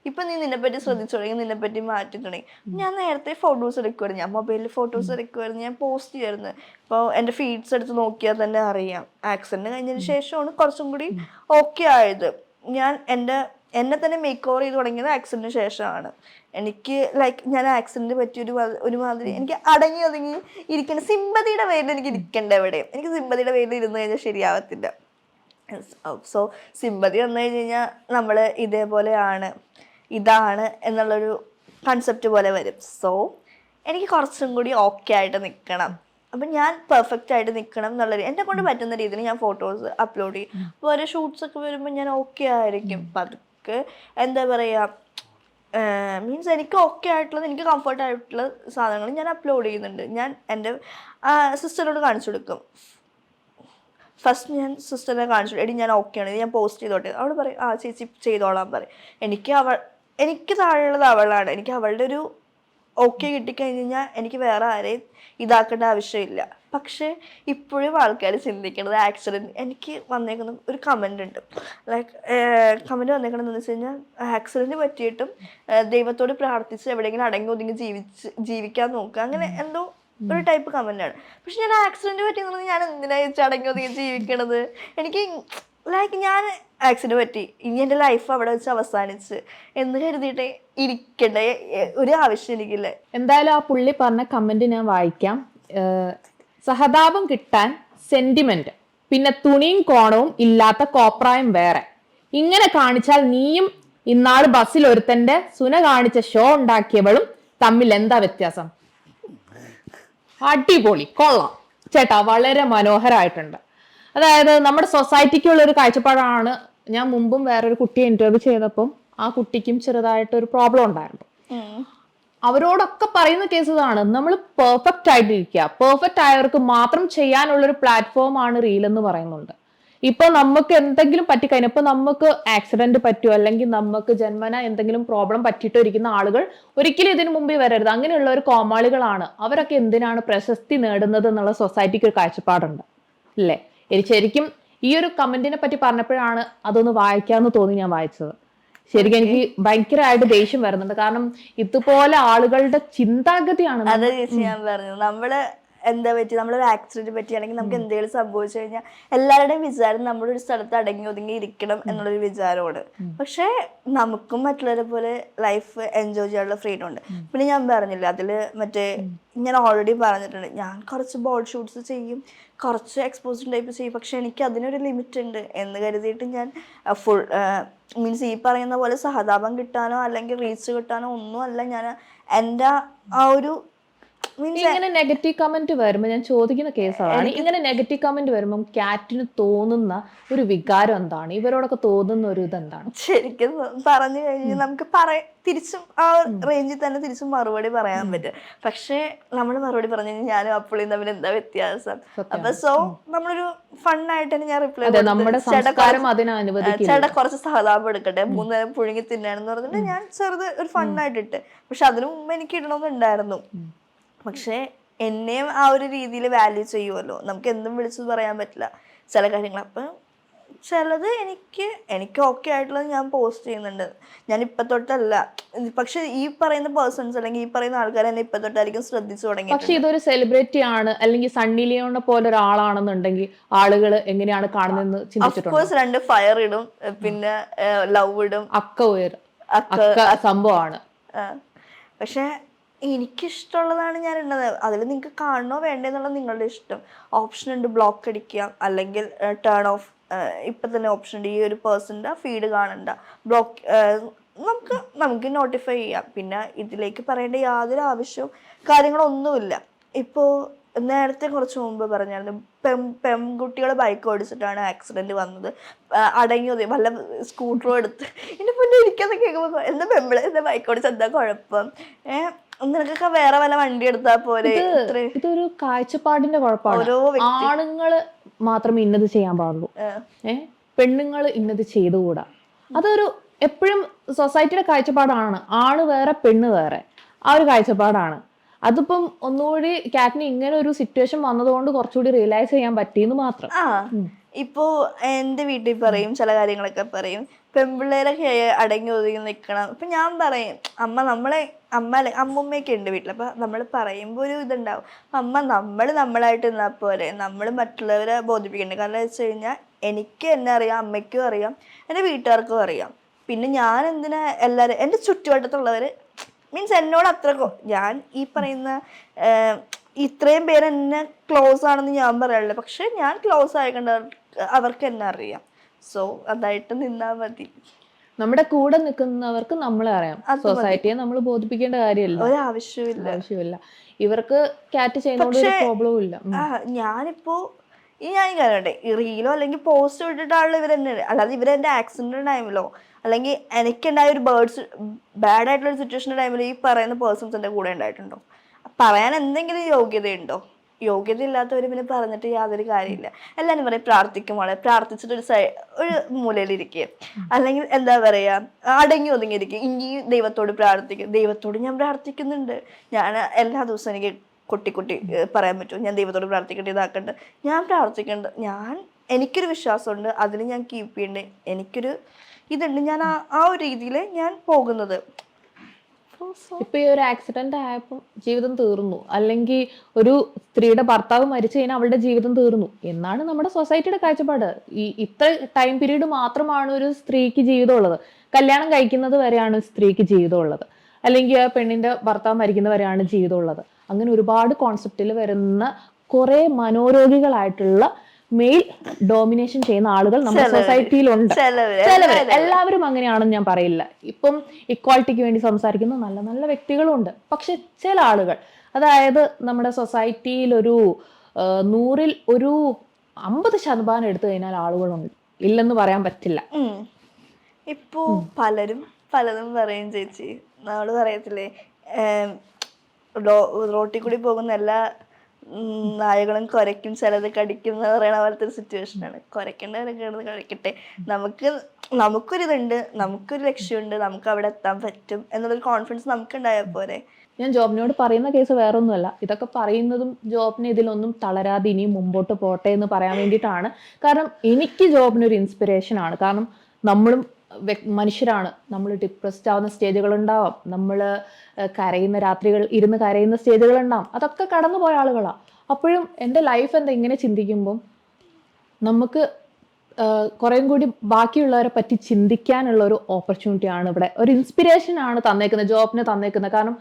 ഇപ്പം നീ നിന്നെപ്പറ്റി ശ്രദ്ധിച്ചു തുടങ്ങി, നിന്നെപ്പറ്റി മാറ്റി തുടങ്ങി. ഞാൻ നേരത്തെ ഫോട്ടോസ് എടുക്കുമായിരുന്നു, ഞാൻ മൊബൈലിൽ ഫോട്ടോസ് എടുക്കുമായിരുന്നു, ഞാൻ പോസ്റ്റ് ചെയ്യുമായിരുന്നു. ഇപ്പോൾ എൻ്റെ ഫീഡ്സ് എടുത്ത് നോക്കിയാൽ തന്നെ അറിയാം. ആക്സിഡൻറ്റ് കഴിഞ്ഞതിന് ശേഷമാണ് കുറച്ചും കൂടി ഓക്കെ ആയത്. ഞാൻ എന്നെ തന്നെ മേക്ക് ഓവർ ചെയ്ത് തുടങ്ങിയത് ആക്സിഡൻറ്റിന് ശേഷമാണ്. എനിക്ക് ഞാൻ ആക്സിഡൻറ്റ് പറ്റി ഒരുമാതിരി എനിക്ക് അടങ്ങി ഇരിക്കേണ്ട സിമ്പതിയുടെ പേരിൽ എനിക്ക് ഇരിക്കേണ്ട എവിടെയും. എനിക്ക് സിമ്പതിയുടെ പേരിൽ ഇരുന്ന് കഴിഞ്ഞാൽ ശരിയാവത്തില്ല. സോ സിമ്പതി വന്നു കഴിഞ്ഞ് കഴിഞ്ഞാൽ നമ്മൾ ഇതാണ് എന്നുള്ളൊരു കൺസെപ്റ്റ് പോലെ വരും. സോ എനിക്ക് കുറച്ചും കൂടി ഓക്കെ ആയിട്ട് നിൽക്കണം, അപ്പം ഞാൻ പെർഫെക്റ്റ് ആയിട്ട് നിൽക്കണം എന്നുള്ളത് എന്നെ കൊണ്ട് പറ്റുന്ന രീതിയിൽ ഞാൻ ഫോട്ടോസ് അപ്ലോഡ് ചെയ്യും. അപ്പോൾ ഓരോ ഷൂട്ട്സ് ഒക്കെ വരുമ്പോൾ ഞാൻ ഓക്കെ ആയിരിക്കും. പതുക്കെ എന്താ പറയുക, മീൻസ് എനിക്ക് ഓക്കെ ആയിട്ടുള്ളത്, എനിക്ക് കംഫർട്ട് ആയിട്ടുള്ള സാധനങ്ങൾ ഞാൻ അപ്ലോഡ് ചെയ്യുന്നുണ്ട്. ഞാൻ എൻ്റെ സിസ്റ്ററിനോട് കാണിച്ചു കൊടുക്കും. ഫസ്റ്റ് ഞാൻ സിസ്റ്ററിനെ കാണിച്ചു, എടി ഞാൻ ഓക്കെയാണ്, ഞാൻ പോസ്റ്റ് ചെയ്തോട്ടെ. അവൾ പറയും ചേച്ചി ചെയ്തോളാൻ പറയും. എനിക്ക് താഴെയുള്ളത് അവളാണ്. എനിക്ക് അവളുടെ ഒരു ഓക്കെ കിട്ടിക്കഴിഞ്ഞ് കഴിഞ്ഞാൽ എനിക്ക് വേറെ ആരെയും ഇതാക്കേണ്ട ആവശ്യമില്ല. പക്ഷേ ഇപ്പോഴും ആൾക്കാർ ചിന്തിക്കുന്നത് ആക്സിഡൻറ്റ്. എനിക്ക് വന്നേക്കുന്ന ഒരു കമൻ്റ് ഉണ്ട്, ലൈക്ക് കമൻറ്റ് വന്നേക്കണമെന്ന് വെച്ച് കഴിഞ്ഞാൽ ആക്സിഡൻറ്റ് പറ്റിയിട്ടും ദൈവത്തോട് പ്രാർത്ഥിച്ച് എവിടെയെങ്കിലും അടങ്ങി ഒതുങ്ങി ജീവിക്കാൻ നോക്കുക, അങ്ങനെ എന്തോ ഒരു ടൈപ്പ് കമൻ്റാണ്. പക്ഷെ ഞാൻ ആക്സിഡൻറ്റ് പറ്റിയെന്നുള്ളത് ഞാൻ എന്തിനാ അടങ്ങി ഒതുങ്ങി ജീവിക്കണത്? എനിക്ക് ലൈക്ക് ഞാൻ ആക്സിഡൻറ്റ് പറ്റി, ഇനി എൻ്റെ ലൈഫ് അവിടെ വെച്ച് അവസാനിച്ച് എന്ന് കരുതിയിട്ട് ഇരിക്കണ്ടേ, ഒരു ആവശ്യം എനിക്കില്ല. എന്തായാലും ആ പുള്ളി പറഞ്ഞ കമന്റ് ഞാൻ വായിക്കാം. സഹതാപം കിട്ടാൻ സെന്റിമെന്റ്, പിന്നെ തുണിയും കോണവും ഇല്ലാത്ത കോപ്രായം വേറെ. ഇങ്ങനെ കാണിച്ചാൽ നീയും ഇന്നാള് ബസ്സിൽ ഒരുത്തന്റെ സുന കാണിച്ച ഷോ ഉണ്ടാക്കിയവളും തമ്മിൽ എന്താ വ്യത്യാസം? അടിപൊളി, കൊള്ളാം ചേട്ടാ, വളരെ മനോഹരമായിട്ടുണ്ട്. അതായത് നമ്മുടെ സൊസൈറ്റിക്കുള്ള ഒരു കാഴ്ചപ്പാടാണ്. ഞാൻ മുമ്പും വേറൊരു കുട്ടിയെ ഇന്റർവ്യൂ ചെയ്തപ്പം ആ കുട്ടിക്കും ചെറുതായിട്ടൊരു പ്രോബ്ലം ഉണ്ടായിരുന്നു. അവരോടൊക്കെ പറയുന്ന കേസ് ഇതാണ്, നമ്മൾ പെർഫെക്റ്റ് ആയിട്ടിരിക്കുക, പെർഫെക്റ്റ് ആയവർക്ക് മാത്രം ചെയ്യാനുള്ളൊരു പ്ലാറ്റ്ഫോമാണ് റീൽ എന്ന് പറയുന്നുണ്ട്. ഇപ്പൊ നമുക്ക് എന്തെങ്കിലും പറ്റിക്കഴിഞ്ഞാൽ, ഇപ്പൊ നമുക്ക് ആക്സിഡന്റ് പറ്റുമോ അല്ലെങ്കിൽ നമുക്ക് ജന്മന എന്തെങ്കിലും പ്രോബ്ലം പറ്റിയിട്ടോ ഇരിക്കുന്ന ആളുകൾ ഒരിക്കലും ഇതിനു മുമ്പിൽ വരരുത്. അങ്ങനെയുള്ള ഒരു കോമാളികളാണ് അവരൊക്കെ. എന്തിനാണ് പ്രശസ്തി നേടുന്നത് എന്നുള്ള സൊസൈറ്റിക്ക് ഒരു കാഴ്ചപ്പാടുണ്ട് അല്ലേ? ശരിക്കും ഈ ഒരു കമന്റിനെ പറ്റി പറഞ്ഞപ്പോഴാണ് അതൊന്ന് വായിക്കാന്ന് തോന്നി ഞാൻ വായിച്ചത്. ശരിക്കും എനിക്ക് ഭയങ്കരമായിട്ട് ദേഷ്യം വരുന്നുണ്ട്. കാരണം ഇതുപോലെ ആളുകളുടെ ചിന്താഗതിയാണ്. അതെ ചേച്ചി ഞാൻ പറഞ്ഞത്, നമ്മള് എന്താ പറ്റി, നമ്മളൊരു ആക്സിഡന്റ് പറ്റിയാണെങ്കിൽ നമുക്ക് എന്തെങ്കിലും സംഭവിച്ചു കഴിഞ്ഞാൽ എല്ലാവരുടെയും വിചാരം നമ്മളൊരു സ്ഥലത്ത് അടങ്ങി ഒതുങ്ങി ഇരിക്കണം എന്നുള്ളൊരു വിചാരമാണ്. പക്ഷെ നമുക്കും മറ്റുള്ളവരെ പോലെ ലൈഫ് എൻജോയ് ചെയ്യാനുള്ള ഫ്രീഡം ഉണ്ട്. പിന്നെ ഞാൻ പറഞ്ഞില്ല അതില് ഞാൻ ഓൾറെഡി പറഞ്ഞിട്ടുണ്ട്, ഞാൻ കുറച്ച് ബോർഡ് ഷൂട്ട്സ് ചെയ്യും, കുറച്ച് എക്സ്പോസിങ് ടൈപ്പ് ചെയ്യും. പക്ഷെ എനിക്ക് അതിനൊരു ലിമിറ്റ് ഉണ്ട് എന്ന് കരുതിയിട്ട് ഞാൻ ഫുൾ മീൻസ് ഈ പറയുന്ന പോലെ സഹതാപം കിട്ടാനോ അല്ലെങ്കിൽ റീച്ച് കിട്ടാനോ ഒന്നും അല്ല ഞാൻ എൻ്റെ ആ ഒരു ഇങ്ങനെ നെഗറ്റീവ് കമന്റ് വരുമ്പോ ഞാൻ ചോദിക്കുന്ന കേസാണ്, ഇങ്ങനെ നെഗറ്റീവ് കമന്റ് വരുമ്പോ കാറ്റിന് തോന്നുന്ന ഒരു വികാരം എന്താണ്? ഇവരോടൊക്കെ തോന്നുന്ന ഒരു ഇതെന്താണ്? ശരിക്കും പറഞ്ഞു കഴിഞ്ഞാൽ നമുക്ക് തിരിച്ചും ആ റേഞ്ചിൽ തന്നെ തിരിച്ചും മറുപടി പറയാൻ പറ്റും. പക്ഷെ നമ്മൾ മറുപടി പറഞ്ഞു കഴിഞ്ഞാൽ ഞാനും അപ്പുള്ളിയും തമ്മിൽ എന്താ വ്യത്യാസം? അപ്പൊ നമ്മളൊരു ഫണ്ണായിട്ട് തന്നെ ഞാൻ റിപ്ലൈ ചേട്ടാ കുറച്ച് സഹതാപം എടുക്കട്ടെ, 3 നേരം പുഴുങ്ങി തിന്നാണെന്ന് പറഞ്ഞിട്ട് ഞാൻ ചെറുത് ഒരു ഫണ്ണായിട്ട് ഇട്ട്. പക്ഷെ അതിനു മുമ്പ് എനിക്ക് ഇടണമെന്നുണ്ടായിരുന്നു. പക്ഷെ എന്നെയും ആ ഒരു രീതിയിൽ വാല്യൂ ചെയ്യുമല്ലോ, നമുക്ക് എന്തും വിളിച്ചു പറയാൻ പറ്റില്ല ചില കാര്യങ്ങൾ. അപ്പം ചിലത് എനിക്ക് ഓക്കെ ആയിട്ടുള്ളത് ഞാൻ പോസ്റ്റ് ചെയ്യുന്നുണ്ട്. ഞാൻ ഇപ്പം തൊട്ടല്ല, പക്ഷെ ഈ പറയുന്ന പേഴ്സൺസ് അല്ലെങ്കിൽ ഈ പറയുന്ന ആൾക്കാർ എന്നെ ഇപ്പം തൊട്ടായിരിക്കും ശ്രദ്ധിച്ചു തുടങ്ങി. പക്ഷെ ഇതൊരു സെലിബ്രിറ്റി ആണ് അല്ലെങ്കിൽ സണ്ണി ലിയോണിനെ പോലെ ഒരാളാണെന്നുണ്ടെങ്കിൽ ആളുകൾ എങ്ങനെയാണ് കാണുന്നതെന്ന് ചിന്തിച്ചിട്ടുണ്ടോ? 2 ഫയർ ഇടും, പിന്നെ ലവ് ഇടും, അക്ക സംഭവമാണ്. പക്ഷെ എനിക്കിഷ്ടമുള്ളതാണ് ഞാൻ ഇടുന്നത്. അതിൽ നിങ്ങൾക്ക് കാണണോ വേണ്ടെന്നുള്ള നിങ്ങളുടെ ഇഷ്ടം. ഓപ്ഷൻ ഉണ്ട്, ബ്ലോക്ക് അടിക്കുക അല്ലെങ്കിൽ ടേൺ ഓഫ്. ഇപ്പം തന്നെ ഓപ്ഷൻ ഉണ്ട്, ഈ ഒരു പേഴ്സൻ്റെ ഫീഡ് കാണണ്ട, ബ്ലോക്ക് നമുക്ക് നോട്ടിഫൈ ചെയ്യാം. പിന്നെ ഇതിലേക്ക് പറയേണ്ട യാതൊരു ആവശ്യവും കാര്യങ്ങളൊന്നുമില്ല. ഇപ്പോൾ നേരത്തെ കുറച്ച് മുമ്പ് പറഞ്ഞായിരുന്നു, പെൺകുട്ടികൾ ബൈക്ക് ഓടിച്ചിട്ടാണ് ആക്സിഡൻറ്റ് വന്നത്, അടങ്ങി വല്ല സ്കൂട്ടറും എടുത്ത്. എൻ്റെ മുന്നേ ഇരിക്കാന്ന് കേൾക്കുമ്പോൾ എന്താ പെമ്പിളെ എന്താ ബൈക്ക് ഓടിച്ച് എന്താ കുഴപ്പം, നിനക്കൊക്കെ വേറെ വല്ല വണ്ടി എടുത്താൽ പോലെ. ഇതൊരു കാഴ്ചപ്പാടിന്റെ കുഴപ്പമാണ്. ആണുങ്ങള് മാത്രമേ ഇന്നത് ചെയ്യാൻ പാടുള്ളൂ, പെണ്ണുങ്ങൾ ഇന്നത് ചെയ്തുകൂടാ. അതൊരു എപ്പോഴും സൊസൈറ്റിയുടെ കാഴ്ചപ്പാടാണ്. ആണ് വേറെ പെണ്ണ് വേറെ, ആ ഒരു കാഴ്ചപ്പാടാണ്. അതിപ്പം ഒന്നുകൂടി കാറ്റിന് ഇങ്ങനെ ഒരു സിറ്റുവേഷൻ വന്നതുകൊണ്ട് കുറച്ചുകൂടി റിയലൈസ് ചെയ്യാൻ പറ്റിയെന്ന് മാത്രം. ഇപ്പോ എൻ്റെ വീട്ടിൽ പറയും, ചില കാര്യങ്ങളൊക്കെ പറയും, പെൺപിള്ളേരൊക്കെ അടങ്ങി ഒതുങ്ങി നിൽക്കണം. ഇപ്പം ഞാൻ പറയും, അമ്മൂമ്മയൊക്കെ ഉണ്ട് വീട്ടിൽ. അപ്പം നമ്മൾ പറയുമ്പോൾ ഒരു ഇതുണ്ടാവും, നമ്മളായിട്ട് നിന്നാൽ പോലെ, നമ്മൾ മറ്റുള്ളവരെ ബോധിപ്പിക്കണ്ടേ. കാരണം വെച്ച് കഴിഞ്ഞാൽ എനിക്ക് എന്നെ അറിയാം, അമ്മയ്ക്കും അറിയാം, എൻ്റെ വീട്ടുകാർക്കും അറിയാം. പിന്നെ ഞാൻ എന്തിനാ എല്ലാവരും എൻ്റെ ചുറ്റുവട്ടത്തുള്ളവർ മീൻസ് എന്നോട് ഞാൻ ഈ പറയുന്ന ഇത്രയും പേര് എന്നെ ക്ലോസ് ആണെന്ന് ഞാൻ പറയാറില്ല. പക്ഷെ ഞാൻ ക്ലോസ് ആയിക്കണ്ട അവർക്ക് എന്നെ അറിയാം. സോ അതായിട്ട് നിന്നാൽ മതി. നമ്മുടെ കൂടെ നിൽക്കുന്നവർക്ക് നമ്മളെ അറിയാം, സൊസൈറ്റിയെ നമ്മൾ ബോധിപ്പിക്കേണ്ട കാര്യമില്ല, ഒരാവശ്യമില്ല. ഇവർക്ക് ക്യാറ്റ് ചെയ്യുന്നതുകൊണ്ട് ഒരു പ്രോബ്ലവും ഇല്ല. ഞാനിപ്പോ ഞാൻ കാണട്ടെ ഈ റീലോ അല്ലെങ്കിൽ പോസ്റ്റ് ഇട്ടിട്ടാണല്ലോ ഇവർ തന്നെ, അല്ലാതെ ഇവരെന്റെ ആക്സിഡന്റ് ടൈമിലോ അല്ലെങ്കിൽ എനിക്കുണ്ടായ ഒരു ബാഡ് ആയിട്ടുള്ള ഒരു സിറ്റുവേഷൻ്റെ ടൈമിൽ ഈ പറയുന്ന പേഴ്സൺസ് എൻ്റെ കൂടെ ഉണ്ടായിട്ടുണ്ടോ? പറയാൻ എന്തെങ്കിലും യോഗ്യതയുണ്ടോ? യോഗ്യത ഇല്ലാത്തവർ പിന്നെ പറഞ്ഞിട്ട് യാതൊരു കാര്യമില്ല. എല്ലാവരും പറയും പ്രാർത്ഥിക്കുമ്പോൾ പ്രാർത്ഥിച്ചിട്ട് ഒരു മൂലയിലിരിക്കുക, അല്ലെങ്കിൽ എന്താ പറയാ അടങ്ങി ഒതുങ്ങിയിരിക്കുക. ഇനി ദൈവത്തോട് പ്രാർത്ഥിക്കും. ദൈവത്തോട് ഞാൻ പ്രാർത്ഥിക്കുന്നുണ്ട്. ഞാൻ എല്ലാ ദിവസവും എനിക്ക് കുട്ടി പറയാൻ പറ്റും ഞാൻ ദൈവത്തോട് പ്രാർത്ഥിക്കട്ടെ, ഇതാക്കണ്ട്, ഞാൻ പ്രാർത്ഥിക്കണ്ട്. എനിക്കൊരു വിശ്വാസമുണ്ട്, അതിൽ ഞാൻ കീപ്പ് ചെയ്യണ്ടേ, എനിക്കൊരു ഇതുണ്ട്. ഞാൻ ആ ഒരു രീതിയിൽ ഞാൻ പോകുന്നത്. ഇപ്പൊ ഈ ഒരു ആക്സിഡന്റ് ആയപ്പോൾ ജീവിതം തീർന്നു, അല്ലെങ്കിൽ ഒരു സ്ത്രീയുടെ ഭർത്താവ് മരിച്ചു കഴിഞ്ഞാൽ അവളുടെ ജീവിതം തീർന്നു എന്നാണ് നമ്മുടെ സൊസൈറ്റിയുടെ കാഴ്ചപ്പാട്. ഇത്ര ടൈം പീരീഡ് മാത്രമാണ് ഒരു സ്ത്രീക്ക് ജീവിതം ഉള്ളത്. കല്യാണം കഴിക്കുന്നത് വരെയാണ് സ്ത്രീക്ക് ജീവിതം ഉള്ളത്, അല്ലെങ്കിൽ ആ പെണ്ണിന്റെ ഭർത്താവ് മരിക്കുന്നത് വരെയാണ് ജീവിതം ഉള്ളത്. അങ്ങനെ ഒരുപാട് കോൺസെപ്റ്റിൽ വരുന്ന കുറെ മനോരോഗികളായിട്ടുള്ള മെയിൽ ഡോമിനേഷൻ ചെയ്യുന്ന ആളുകൾ നമ്മുടെ സൊസൈറ്റിയിലുണ്ട്. ചിലവര്, എല്ലാവരും അങ്ങനെയാണെന്ന് ഞാൻ പറയില്ല. ഇപ്പം ഇക്വാളിറ്റിക്ക് വേണ്ടി സംസാരിക്കുന്ന നല്ല നല്ല വ്യക്തികളും ഉണ്ട്. പക്ഷെ ചില ആളുകൾ, അതായത് നമ്മുടെ സൊസൈറ്റിയിൽ ഒരു 100-ൽ ഒരു 50% എടുത്തു കഴിഞ്ഞാൽ ആളുകളുണ്ട്, ഇല്ലെന്ന് പറയാൻ പറ്റില്ല. ഇപ്പോ പലതും പറയും ചേച്ചി. നമ്മള് പറയത്തില്ലേ റോട്ടിൽ കൂടി പോകുന്ന എല്ലാ നായകളും കുരയ്ക്കും, ചിലത് കടിക്കും എന്ന് പറയുന്ന പോലത്തെ ഒരു സിറ്റുവേഷനാണ്. കുരയ്ക്കേണ്ടവരൊക്കെ കിടന്ന് കഴിക്കട്ടെ, നമുക്കൊരിതുണ്ട്, നമുക്കൊരു ലക്ഷ്യമുണ്ട്, നമുക്ക് അവിടെ എത്താൻ പറ്റും എന്നുള്ളൊരു കോൺഫിഡൻസ് നമുക്ക് ഉണ്ടായാൽ പോരെ. ഞാൻ ജോബിനോട് പറയുന്ന കേസ് വേറൊന്നുമല്ല, ഇതൊക്കെ പറയുന്നതും ജോബിന് ഇതിലൊന്നും തളരാതെ ഇനിയും മുമ്പോട്ട് പോട്ടെ എന്ന് പറയാൻ വേണ്ടിയിട്ടാണ്. കാരണം എനിക്ക് ജോബിനൊരു ഇൻസ്പിറേഷൻ ആണ്. കാരണം നമ്മളും മനുഷ്യരാണ്, നമ്മൾ ഡിപ്രസ്ഡ് ആവുന്ന സ്റ്റേജുകൾ ഉണ്ടാവാം, നമ്മൾ ഇരുന്ന് കരയുന്ന സ്റ്റേജുകൾ ഉണ്ടാവും, അതൊക്കെ കടന്നുപോയ ആളുകളാണ്. അപ്പോഴും എൻ്റെ ലൈഫ് എന്താ ഇങ്ങനെ ചിന്തിക്കുമ്പം നമുക്ക് കുറേം കൂടി ബാക്കിയുള്ളവരെ പറ്റി ചിന്തിക്കാനുള്ള ഒരു ഓപ്പർച്യൂണിറ്റിയാണ് ഇവിടെ, ഒരു ഇൻസ്പിറേഷൻ ആണ് തന്നേക്കുന്നത്, ജോബിനെ തന്നേക്കുന്നത്. കാരണം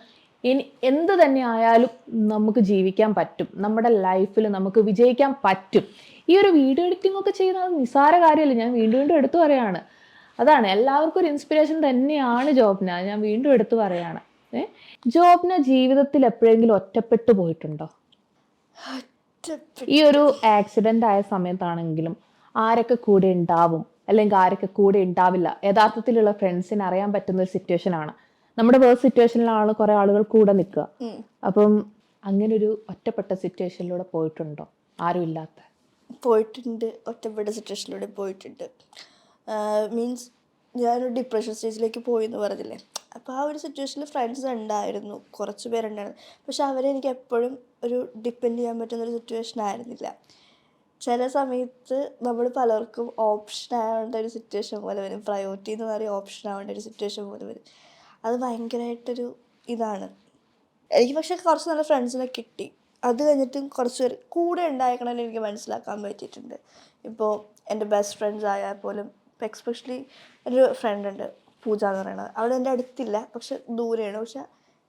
എന്ത് തന്നെ ആയാലും നമുക്ക് ജീവിക്കാൻ പറ്റും, നമ്മുടെ ലൈഫിൽ നമുക്ക് വിജയിക്കാൻ പറ്റും. ഈ ഒരു വീഡിയോ എഡിറ്റിംഗ് ഒക്കെ ചെയ്യുന്നത് നിസ്സാര കാര്യമല്ല, ഞാൻ വീണ്ടും എടുത്തു പറയാണ്. അതാണ്, എല്ലാവർക്കും ഒരു ഇൻസ്പിറേഷൻ തന്നെയാണ് ജോബ്ന, ഞാൻ വീണ്ടും എടുത്തു പറയാണ്. ജോബ്ന ജീവിതത്തിൽ എപ്പോഴെങ്കിലും ഒറ്റപ്പെട്ടു പോയിട്ടുണ്ടോ? ഈ ഒരു ആക്സിഡന്റ് ആയ സമയത്താണെങ്കിലും ആരൊക്കെ കൂടെ ഉണ്ടാവും അല്ലെങ്കിൽ ആരൊക്കെ കൂടെ ഉണ്ടാവില്ല, യഥാർത്ഥത്തിലുള്ള ഫ്രണ്ട്സിന് അറിയാൻ പറ്റുന്ന ഒരു സിറ്റുവേഷൻ ആണ്. നമ്മുടെ വേഴ്സ് സിറ്റുവേഷനിലാണ് കുറെ ആളുകൾ കൂടെ നിൽക്കുക. അപ്പം അങ്ങനെ ഒരു ഒറ്റപ്പെട്ട സിറ്റുവേഷനിലൂടെ പോയിട്ടുണ്ടോ? ആരും ഇല്ലാത്ത പോയിട്ടുണ്ട്, ഒറ്റപ്പെട്ട സിറ്റുവേഷനിലൂടെ പോയിട്ടുണ്ട്. മീൻസ് ഞാനൊരു ഡിപ്രഷൻ സ്റ്റേജിലേക്ക് പോയി എന്ന് പറഞ്ഞില്ലേ, അപ്പോൾ ആ ഒരു സിറ്റുവേഷനിൽ ഫ്രണ്ട്സ് ഉണ്ടായിരുന്നു, കുറച്ച് പേരുണ്ടായിരുന്നു. പക്ഷെ അവരെ എനിക്ക് എപ്പോഴും ഒരു ഡിപ്പെൻഡ് ചെയ്യാൻ പറ്റുന്നൊരു സിറ്റുവേഷൻ ആയിരുന്നില്ല. ചില സമയത്ത് നമ്മൾ പലർക്കും ഓപ്ഷൻ ആവേണ്ട ഒരു സിറ്റുവേഷൻ പോലെ വരും, പ്രയോറിറ്റി എന്ന് പറയുന്ന ഓപ്ഷൻ ആവേണ്ട ഒരു സിറ്റുവേഷൻ പോലെ വരും. അത് ഭയങ്കരമായിട്ടൊരു ഇതാണ്. എനിക്ക് പക്ഷേ കുറച്ച് നല്ല ഫ്രണ്ട്സിനെ കിട്ടി. അത് കഴിഞ്ഞിട്ടും കുറച്ച് പേര് കൂടെ ഉണ്ടായിരിക്കണമെന്ന് എനിക്ക് മനസ്സിലാക്കാൻ പറ്റിയിട്ടുണ്ട്. ഇപ്പോൾ എൻ്റെ ബെസ്റ്റ് ഫ്രണ്ട്സ് ആയാൽ പോലും, ഇപ്പോൾ എക്സ്പെഷ്യലി ഒരു ഫ്രണ്ട് ഉണ്ട് പൂജ എന്ന് പറയുന്നത്. അവൾ എൻ്റെ അടുത്തില്ല, പക്ഷെ ദൂരെയാണ്. പക്ഷെ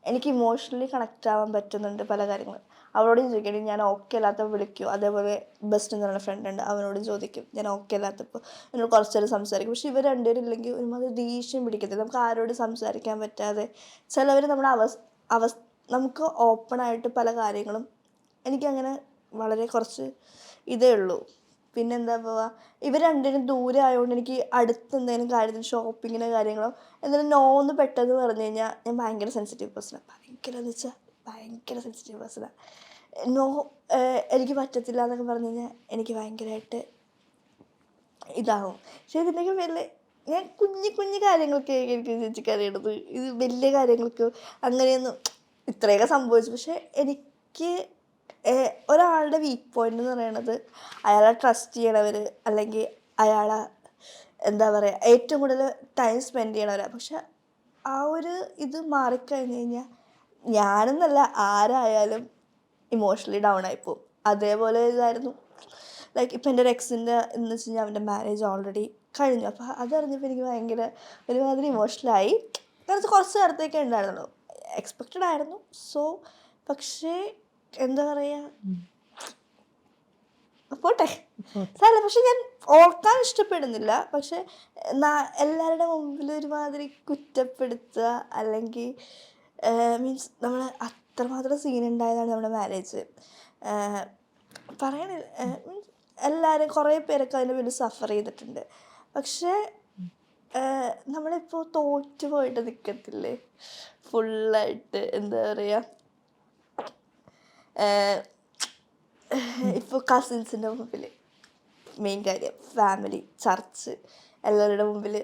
എനിക്ക് ഇമോഷണലി കണക്റ്റ് ആവാൻ പറ്റുന്നുണ്ട് പല കാര്യങ്ങളും. അവളോടും ചോദിക്കണം ഞാൻ ഓക്കെ അല്ലാത്തപ്പോൾ വിളിക്കുമോ. അതേപോലെ ബെസ്റ്റ് എന്ന് പറയുന്ന ഫ്രണ്ട് ഉണ്ട്, അവനോടും ചോദിക്കും ഞാൻ ഓക്കെ അല്ലാത്തപ്പോൾ. എന്നോട് കുറച്ച് നേരം സംസാരിക്കും. പക്ഷെ ഇവർ രണ്ടുപേരും ഇല്ലെങ്കിൽ ഒരുമാതിരി ദേഷ്യം പിടിക്കത്തില്ല, നമുക്ക് ആരോട് സംസാരിക്കാൻ പറ്റാതെ. ചിലവർ നമ്മുടെ നമുക്ക് ഓപ്പണായിട്ട് പല കാര്യങ്ങളും, എനിക്കങ്ങനെ വളരെ കുറച്ച് ഇതേ ഉള്ളൂ. പിന്നെന്താ പോവുക, ഇവർ രണ്ടിനും ദൂരെ ആയതുകൊണ്ട് എനിക്ക് അടുത്ത് എന്തെങ്കിലും കാര്യത്തിന് ഷോപ്പിങ്ങിനോ കാര്യങ്ങളോ എന്തെങ്കിലും നോന്ന് പെട്ടെന്ന് പറഞ്ഞു കഴിഞ്ഞാൽ ഞാൻ ഭയങ്കര സെൻസിറ്റീവ് പേഴ്സണാണ്. ഭയങ്കര സെൻസിറ്റീവ് പേഴ്സണാണ്. നോ എനിക്ക് പറ്റത്തില്ല എന്നൊക്കെ പറഞ്ഞു കഴിഞ്ഞാൽ എനിക്ക് ഭയങ്കരമായിട്ട് ഇതാവും. പക്ഷേ ഇതിൻ്റെയൊക്കെ വലിയ ഞാൻ കുഞ്ഞു കാര്യങ്ങളൊക്കെ എനിക്ക് ചേച്ചിക്ക് അറിയണത്, ഇത് വലിയ കാര്യങ്ങൾക്ക് അങ്ങനെയൊന്നും ഇത്രയൊക്കെ സംഭവിച്ചു. പക്ഷെ എനിക്ക് ഒരാളുടെ വീക്ക് പോയിന്റ് എന്ന് പറയുന്നത് അയാളെ ട്രസ്റ്റ് ചെയ്യണവർ, അല്ലെങ്കിൽ അയാളെ എന്താ പറയുക ഏറ്റവും കൂടുതൽ ടൈം സ്പെൻഡ് ചെയ്യണവരാണ്. പക്ഷെ ആ ഒരു ഇത് മാറിക്കഴിഞ്ഞ് കഴിഞ്ഞാൽ ഞാനെന്നല്ല ആരായാലും ഇമോഷണലി ഡൗൺ ആയിപ്പോവും. അതേപോലെ ഇതായിരുന്നു. ലൈക്ക് ഇപ്പം എൻ്റെ ഒരു എക്സിൻ്റെ എന്ന് വെച്ച് കഴിഞ്ഞാൽ അവൻ്റെ മാരേജ് ഓൾറെഡി കഴിഞ്ഞു. അപ്പോൾ അതറിഞ്ഞപ്പോൾ എനിക്ക് ഭയങ്കര ഒരുമാതിരി ഇമോഷണലായി. കുറച്ച് നേരത്തേക്കേ ഉണ്ടായിരുന്നുള്ളൂ, എക്സ്പെക്റ്റഡ് ആയിരുന്നു. സോ പക്ഷേ എന്താ പറയുക, പോട്ടെ സാരമില്ല. പക്ഷെ ഞാൻ ഓർക്കാൻ ഇഷ്ടപ്പെടുന്നില്ല. പക്ഷെ എല്ലാവരുടെ മുമ്പിൽ ഒരുമാതിരി കുറ്റപ്പെടുത്തുക, അല്ലെങ്കിൽ മീൻസ് നമ്മൾ അത്രമാത്രം സീൻ ഉണ്ടായതാണ് നമ്മുടെ മാരേജ്. പറയണ എല്ലാവരും കുറേ പേരൊക്കെ അതിൻ്റെ പേരിൽ സഫർ ചെയ്തിട്ടുണ്ട്. പക്ഷേ നമ്മളിപ്പോൾ തോറ്റു പോയിട്ട് നിൽക്കത്തില്ലേ ഫുള്ളായിട്ട്, എന്താ പറയുക, ഇപ്പോൾ കസിൻസിൻ്റെ മുമ്പിൽ, മെയിൻ കാര്യം ഫാമിലി, ചർച്ച്, എല്ലാവരുടെ മുമ്പിൽ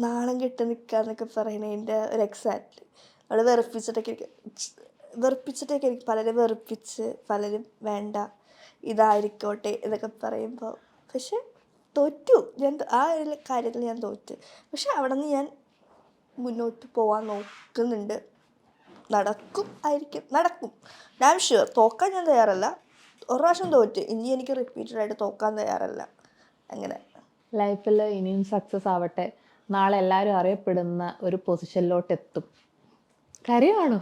നാണം കെട്ട് നിൽക്കുക എന്നൊക്കെ പറയണതിൻ്റെ ഒരു എക്സാക്റ്റ് നമ്മൾ വെറുപ്പിച്ചിട്ടൊക്കെ എനിക്ക് പലരും വെറുപ്പിച്ച്, പലരും വേണ്ട ഇതായിരിക്കോട്ടെ എന്നൊക്കെ പറയുമ്പോൾ, പക്ഷെ തോറ്റു ഞാൻ, ആ ഒരു കാര്യത്തിൽ ഞാൻ തോറ്റു. പക്ഷെ അവിടെ നിന്ന് ഞാൻ മുന്നോട്ട് പോകാൻ നോക്കുന്നുണ്ട്. നടക്കും. ഞാൻ ഷുവർ തോക്കാൻ ഞാൻ തയ്യാറല്ല. ഒരു പ്രാവശ്യം തോറ്റ്, ഇനി എനിക്ക് റിപ്പീറ്റഡായിട്ട് തോക്കാൻ തയ്യാറല്ല. അങ്ങനെ ലൈഫിൽ ഇനിയും സക്സസ് ആവട്ടെ, നാളെ എല്ലാവരും അറിയപ്പെടുന്ന ഒരു പൊസിഷനിലോട്ട് എത്തും. കരയാണോ?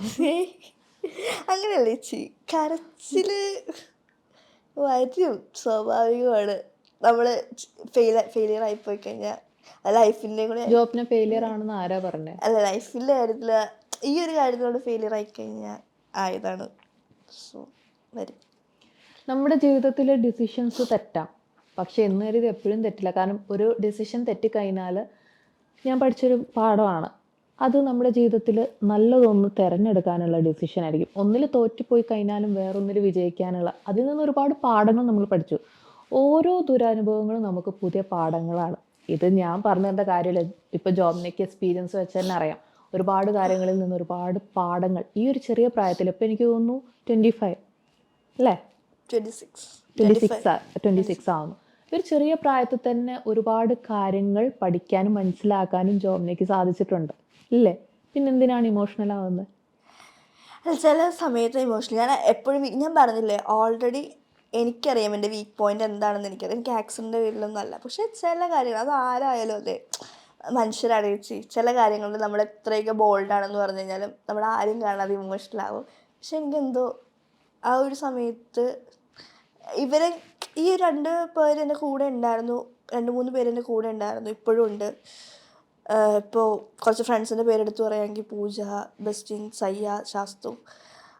അങ്ങനെയല്ലേ ചേച്ചി, കരച്ചിൽ വരും, സ്വാഭാവികമാണ്. നമ്മൾ ഫെയിലിയർ ആയിപ്പോയി കഴിഞ്ഞാൽ ലൈഫിൻ്റെ കൂടെ. ജോബിനെ ഫെയിലിയർ ആണെന്ന് ആരാ പറഞ്ഞത്? അല്ല, ലൈഫിൻ്റെ കാര്യത്തിൽ ഈ ഒരു കാര്യത്തിലോട് ഫെയിലിയർ ആയിക്കഴിഞ്ഞാൽ ആയതാണ്. സോ വരും. നമ്മുടെ ജീവിതത്തിൽ ഡിസിഷൻസ് തെറ്റാം, പക്ഷെ എന്ന് കരുതി എപ്പോഴും തെറ്റില്ല. കാരണം ഒരു ഡിസിഷൻ തെറ്റിക്കഴിഞ്ഞാൽ, ഞാൻ പഠിച്ചൊരു പാഠമാണ്, അത് നമ്മുടെ ജീവിതത്തിൽ നല്ലതൊന്ന് തിരഞ്ഞെടുക്കാനുള്ള ഡിസിഷൻ ആയിരിക്കും. ഒന്നിൽ തോറ്റുപോയി കഴിഞ്ഞാലും വേറൊന്നിൽ വിജയിക്കാനുള്ള, അതിൽ നിന്ന് ഒരുപാട് പാഠങ്ങൾ നമ്മൾ പഠിച്ചു. ഓരോ ദുരനുഭവങ്ങളും നമുക്ക് പുതിയ പാഠങ്ങളാണ്. ഇത് ഞാൻ പറഞ്ഞു തരേണ്ട കാര്യമില്ല, ഇപ്പോൾ ജോബിനേക്ക് എക്സ്പീരിയൻസ് വെച്ച് തന്നെ അറിയാം. ഒരുപാട് കാര്യങ്ങളിൽ നിന്ന് ഒരുപാട് പാഠങ്ങൾ ഈ ഒരു ചെറിയ പ്രായത്തിൽ, ഇപ്പോൾ എനിക്ക് തോന്നുന്നു 25 അല്ലേ, 26 ആവുന്നു. ഒരു ചെറിയ പ്രായത്തിൽ തന്നെ ഒരുപാട് കാര്യങ്ങൾ പഠിക്കാനും മനസ്സിലാക്കാനും ജോബിനേക്ക് സാധിച്ചിട്ടുണ്ട് ഇല്ലേ? പിന്നെന്തിനാണ് ഇമോഷണൽ ആവുന്നത്? ചില സമയത്ത് ഇമോഷണൽ ഞാൻ എപ്പോഴും, ഞാൻ പറഞ്ഞില്ലേ ഓൾറെഡി, എനിക്കറിയാം എൻ്റെ വീക്ക് പോയിന്റ് എന്താണെന്ന്. എനിക്കറിയാം, എനിക്ക് ആക്സിഡൻ്റെ പേരിലൊന്നും അല്ല. പക്ഷേ ചില കാര്യങ്ങൾ, അത് ആരായാലും അതെ, മനുഷ്യരാണ് ചേച്ചി. ചില കാര്യങ്ങളിൽ നമ്മൾ എത്രയൊക്കെ ബോൾഡാണെന്ന് പറഞ്ഞു കഴിഞ്ഞാലും നമ്മൾ ആരും കാണാതെ ഇമോഷണൽ ആവും. പക്ഷെ എനിക്കെന്തോ ആ ഒരു സമയത്ത് ഇവരെ, ഈ 2 പേര് എൻ്റെ കൂടെ ഉണ്ടായിരുന്നു, 2-3 പേര് എൻ്റെ കൂടെ ഉണ്ടായിരുന്നു, ഇപ്പോഴും ഉണ്ട്. ഇപ്പോൾ കുറച്ച് ഫ്രണ്ട്സിൻ്റെ പേരെടുത്ത് പറയുകയാണെങ്കിൽ പൂജ, ബെസ്റ്റിൻ, സയ്യ, ശാസ്തു,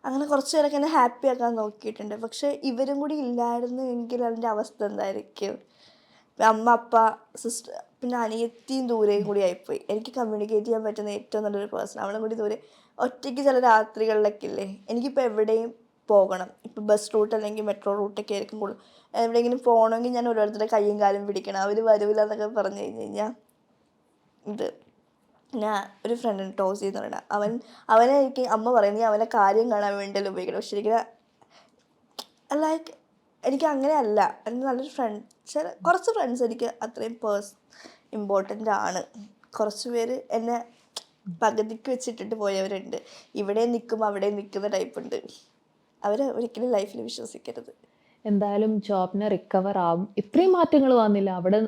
അങ്ങനെ കുറച്ച് പേരൊക്കെ എന്നെ ഹാപ്പി ആക്കാൻ നോക്കിയിട്ടുണ്ട്. പക്ഷേ ഇവരും കൂടി ഇല്ലായിരുന്നു എങ്കിൽ അതിൻ്റെ അവസ്ഥ എന്തായിരിക്കും? അമ്മ, അപ്പ, സിസ്റ്റർ, പിന്നെ അനിയത്തിയും ദൂരെയും കൂടി ആയിപ്പോയി. എനിക്ക് കമ്മ്യൂണിക്കേറ്റ് ചെയ്യാൻ പറ്റുന്ന ഏറ്റവും നല്ലൊരു പേഴ്സൺ, അവളും കൂടി ദൂരെ. ഒറ്റയ്ക്ക് ചില രാത്രികളിലൊക്കെ ഇല്ലേ, എനിക്കിപ്പോൾ എവിടെയും പോകണം, ഇപ്പോൾ ബസ് റൂട്ട് അല്ലെങ്കിൽ മെട്രോ റൂട്ടൊക്കെ ആയിരിക്കും കൂടുതൽ. എവിടെയെങ്കിലും പോകണമെങ്കിൽ ഞാൻ ഓരോരുത്തരുടെ കയ്യും കാലും പിടിക്കണം, അവർ വരില്ല എന്നൊക്കെ പറഞ്ഞു കഴിഞ്ഞാൽ. ഇത് ഞാൻ ഒരു ഫ്രണ്ടിന് ടോസ് ചെയ്യുന്ന പറയണം, അവനെ എനിക്ക് അമ്മ പറയും, നീ അവനെ കാര്യം കാണാൻ വേണ്ടിയല്ല ഉപയോഗിക്കണം. പക്ഷെ എനിക്ക് ലൈക്ക് എനിക്ക് അങ്ങനെയല്ല. എനിക്ക് നല്ലൊരു കുറച്ച് ഫ്രണ്ട്സ് എനിക്ക് അത്രയും ഇമ്പോർട്ടൻ്റ് ആണ്. കുറച്ച് പേര് എന്നെ പകുതിക്ക് വെച്ചിട്ടിട്ട് പോയവരുണ്ട്. ഇവിടെ നിൽക്കും അവിടെ നിൽക്കുന്ന ടൈപ്പുണ്ട്. അവരെ ഒരിക്കലും ലൈഫിൽ വിശ്വസിക്കരുത്. എന്തായാലും ജോബിന് റിക്കവർ ആവും. ഇത്രയും മാറ്റങ്ങൾ വന്നില്ല അവിടെ,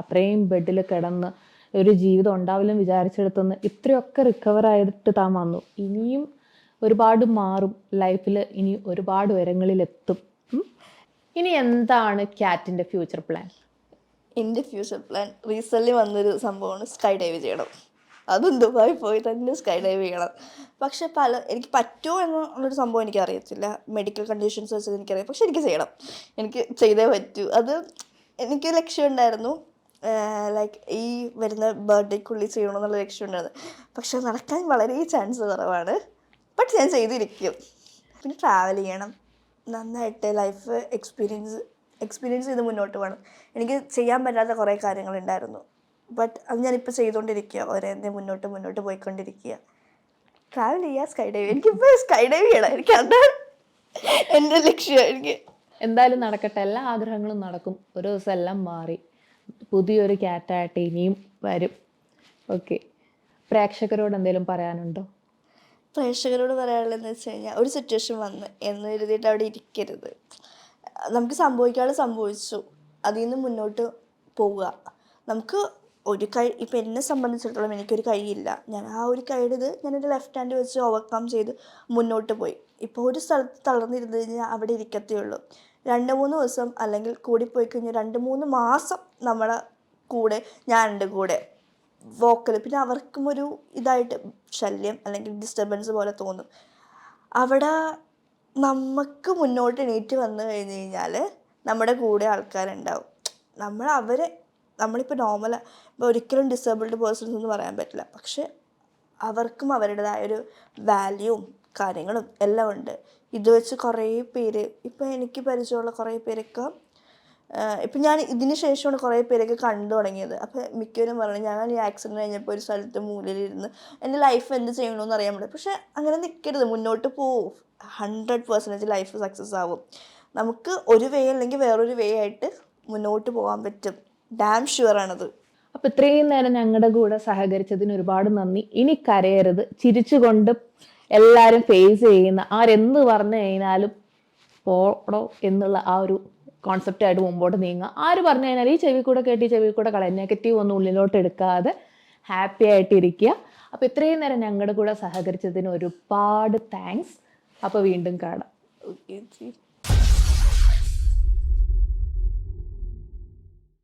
അത്രയും ബെഡിൽ കിടന്ന് ഒരു ജീവിതം ഉണ്ടാവില്ലെന്ന് വിചാരിച്ചെടുത്തുനിന്ന് ഇത്രയൊക്കെ റിക്കവർ ആയിട്ട് താൻ വന്നു. ഇനിയും ഒരുപാട് മാറും ലൈഫിൽ, ഇനി ഒരുപാട് ഉയരങ്ങളിലെത്തും. ഇനി എന്താണ് ക്യാറ്റിൻ്റെ ഫ്യൂച്ചർ പ്ലാൻ? എൻ്റെ ഫ്യൂച്ചർ പ്ലാൻ റീസെൻ്റ്ലി വന്നൊരു സംഭവമാണ് സ്കൈ ഡൈവ് ചെയ്യണം. അതും ദുബായി പോയി തന്നെ സ്കൈ ഡൈവ് ചെയ്യണം. പക്ഷെ എനിക്ക് പറ്റുമോ എന്നുള്ളൊരു സംഭവം എനിക്കറിയത്തില്ല. മെഡിക്കൽ കണ്ടീഷൻസ് വെച്ചത് എനിക്കറിയാം. പക്ഷെ എനിക്ക് ചെയ്യണം, എനിക്ക് ചെയ്തേ പറ്റൂ. അത് എനിക്ക് ലക്ഷ്യമുണ്ടായിരുന്നു, ലൈക്ക് ഈ വരുന്ന ബർത്ത്ഡേക്കുള്ളിൽ ചെയ്യണമെന്നുള്ള ലക്ഷ്യമുണ്ടായിരുന്നു. പക്ഷെ നടക്കാൻ വളരെ ചാൻസ് കുറവാണ്. ബട്ട് ഞാൻ ചെയ്തിരിക്കും. പിന്നെ ട്രാവൽ ചെയ്യണം, നന്നായിട്ട് ലൈഫ് എക്സ്പീരിയൻസ് ചെയ്ത് മുന്നോട്ട് പോകണം. എനിക്ക് ചെയ്യാൻ പറ്റാത്ത കുറേ കാര്യങ്ങളുണ്ടായിരുന്നു. ബട്ട് അത് ഞാനിപ്പോൾ ചെയ്തുകൊണ്ടിരിക്കുക, ഓരോന്നേ മുന്നോട്ട് പോയിക്കൊണ്ടിരിക്കുക. ട്രാവൽ ചെയ്യുക, സ്കൈ ഡൈവ്. എനിക്കിപ്പോൾ സ്കൈ ഡൈവ് ചെയ്യണം, എനിക്ക് അതാണ് എൻ്റെ ലക്ഷ്യം. എനിക്ക് എന്തായാലും നടക്കട്ടെ, എല്ലാ ആഗ്രഹങ്ങളും നടക്കും. ഒരു ദിവസം എല്ലാം മാറി പുതിയൊരു ക്യാറ്റായിട്ട് ഇനിയും വരും. ഓക്കെ, പ്രേക്ഷകരോട് എന്തെങ്കിലും പറയാനുണ്ടോ? പ്രേക്ഷകരോട് പറയാനുള്ളതെന്ന് വെച്ച് കഴിഞ്ഞാൽ, ഒരു സിറ്റുവേഷൻ വന്ന് എന്ന് കരുതിയിട്ട് അവിടെ ഇരിക്കരുത്. നമുക്ക് സംഭവിക്കാതെ സംഭവിച്ചു, അതിൽ നിന്ന് മുന്നോട്ട് പോവുക. നമുക്ക് ഒരു കൈ, ഇപ്പോൾ എന്നെ സംബന്ധിച്ചിടത്തോളം എനിക്കൊരു കൈയില്ല. ഞാൻ ആ ഒരു കൈയുടെ ഞാൻ എൻ്റെ ലെഫ്റ്റ് ഹാൻഡ് വെച്ച് ഓവർകം ചെയ്ത് മുന്നോട്ട് പോയി. ഇപ്പോൾ ഒരു സ്ഥലത്ത് തളർന്നിരുന്ന് കഴിഞ്ഞാൽ അവിടെ ഇരിക്കത്തേ ഉള്ളൂ. 2-3 ദിവസം അല്ലെങ്കിൽ കൂടിപ്പോയി കഴിഞ്ഞാൽ 2-3 മാസം നമ്മളെ കൂടെ, ഞാനുണ്ട് കൂടെ വോക്കൽ. പിന്നെ അവർക്കും ഒരു ഇതായിട്ട് ശല്യം അല്ലെങ്കിൽ ഡിസ്റ്റർബൻസ് പോലെ തോന്നും. അവിടെ നമുക്ക് മുന്നോട്ട് എണീറ്റ് വന്നു കഴിഞ്ഞ് കഴിഞ്ഞാൽ നമ്മുടെ കൂടെ ആൾക്കാരുണ്ടാവും. നമ്മളിപ്പോൾ നോർമൽ, ഇപ്പോൾ ഒരിക്കലും ഡിസേബിൾഡ് പേഴ്സൺസ് എന്ന് പറയാൻ പറ്റില്ല, പക്ഷെ അവർക്കും അവരുടേതായൊരു വാല്യൂവും കാര്യങ്ങളും എല്ലാം ഉണ്ട്. ഇത് വെച്ച് കുറേ പേര്, ഇപ്പോൾ എനിക്ക് പരിചയമുള്ള കുറേ പേരൊക്കെ, ഇപ്പം ഞാൻ ഇതിന് ശേഷമാണ് കുറേ പേരൊക്കെ കണ്ടു തുടങ്ങിയത്. അപ്പോൾ മിക്കവരും പറഞ്ഞു ഞാൻ ഈ ആക്സിഡൻറ്റ് കഴിഞ്ഞപ്പോൾ ഒരു സ്ഥലത്ത് മൂലയിലിരുന്ന് എൻ്റെ ലൈഫ് എന്ത് ചെയ്യണമെന്ന് അറിയാൻ പറ്റും. പക്ഷെ അങ്ങനെ നിൽക്കരുത്, മുന്നോട്ട് പോവും. 100% ലൈഫ് സക്സസ് ആവും. നമുക്ക് ഒരു വേ അല്ലെങ്കിൽ വേറൊരു വേ ആയിട്ട് മുന്നോട്ട് പോകാൻ പറ്റും. ഡാം ഷുവറാണത്. അപ്പോൾ ഇത്രയും നേരം ഞങ്ങളുടെ കൂടെ സഹകരിച്ചതിന് ഒരുപാട് നന്ദി. ഇനി കരയരുത്, ചിരിച്ചുകൊണ്ട് എല്ലാവരും ഫേസ് ചെയ്യുന്ന ആരെന്ത് പറഞ്ഞു കഴിഞ്ഞാലും പോടോ എന്നുള്ള ആ ഒരു കോൺസെപ്റ്റായിട്ട് മുമ്പോട്ട് നീങ്ങുക. ആര് പറഞ്ഞു കഴിഞ്ഞാൽ ഈ ചെവി കൂടെ കേട്ട് ഈ ചെവി കൂടെ കളയാൻ, നെഗറ്റീവ് ഒന്നും ഉള്ളിലോട്ട് എടുക്കാതെ ഹാപ്പി ആയിട്ടിരിക്കുക. അപ്പോൾ ഇത്രയും നേരം ഞങ്ങളുടെ കൂടെ സഹകരിച്ചതിന് ഒരുപാട് താങ്ക്സ്. അപ്പോൾ വീണ്ടും കാണാം. ഓക്കെ.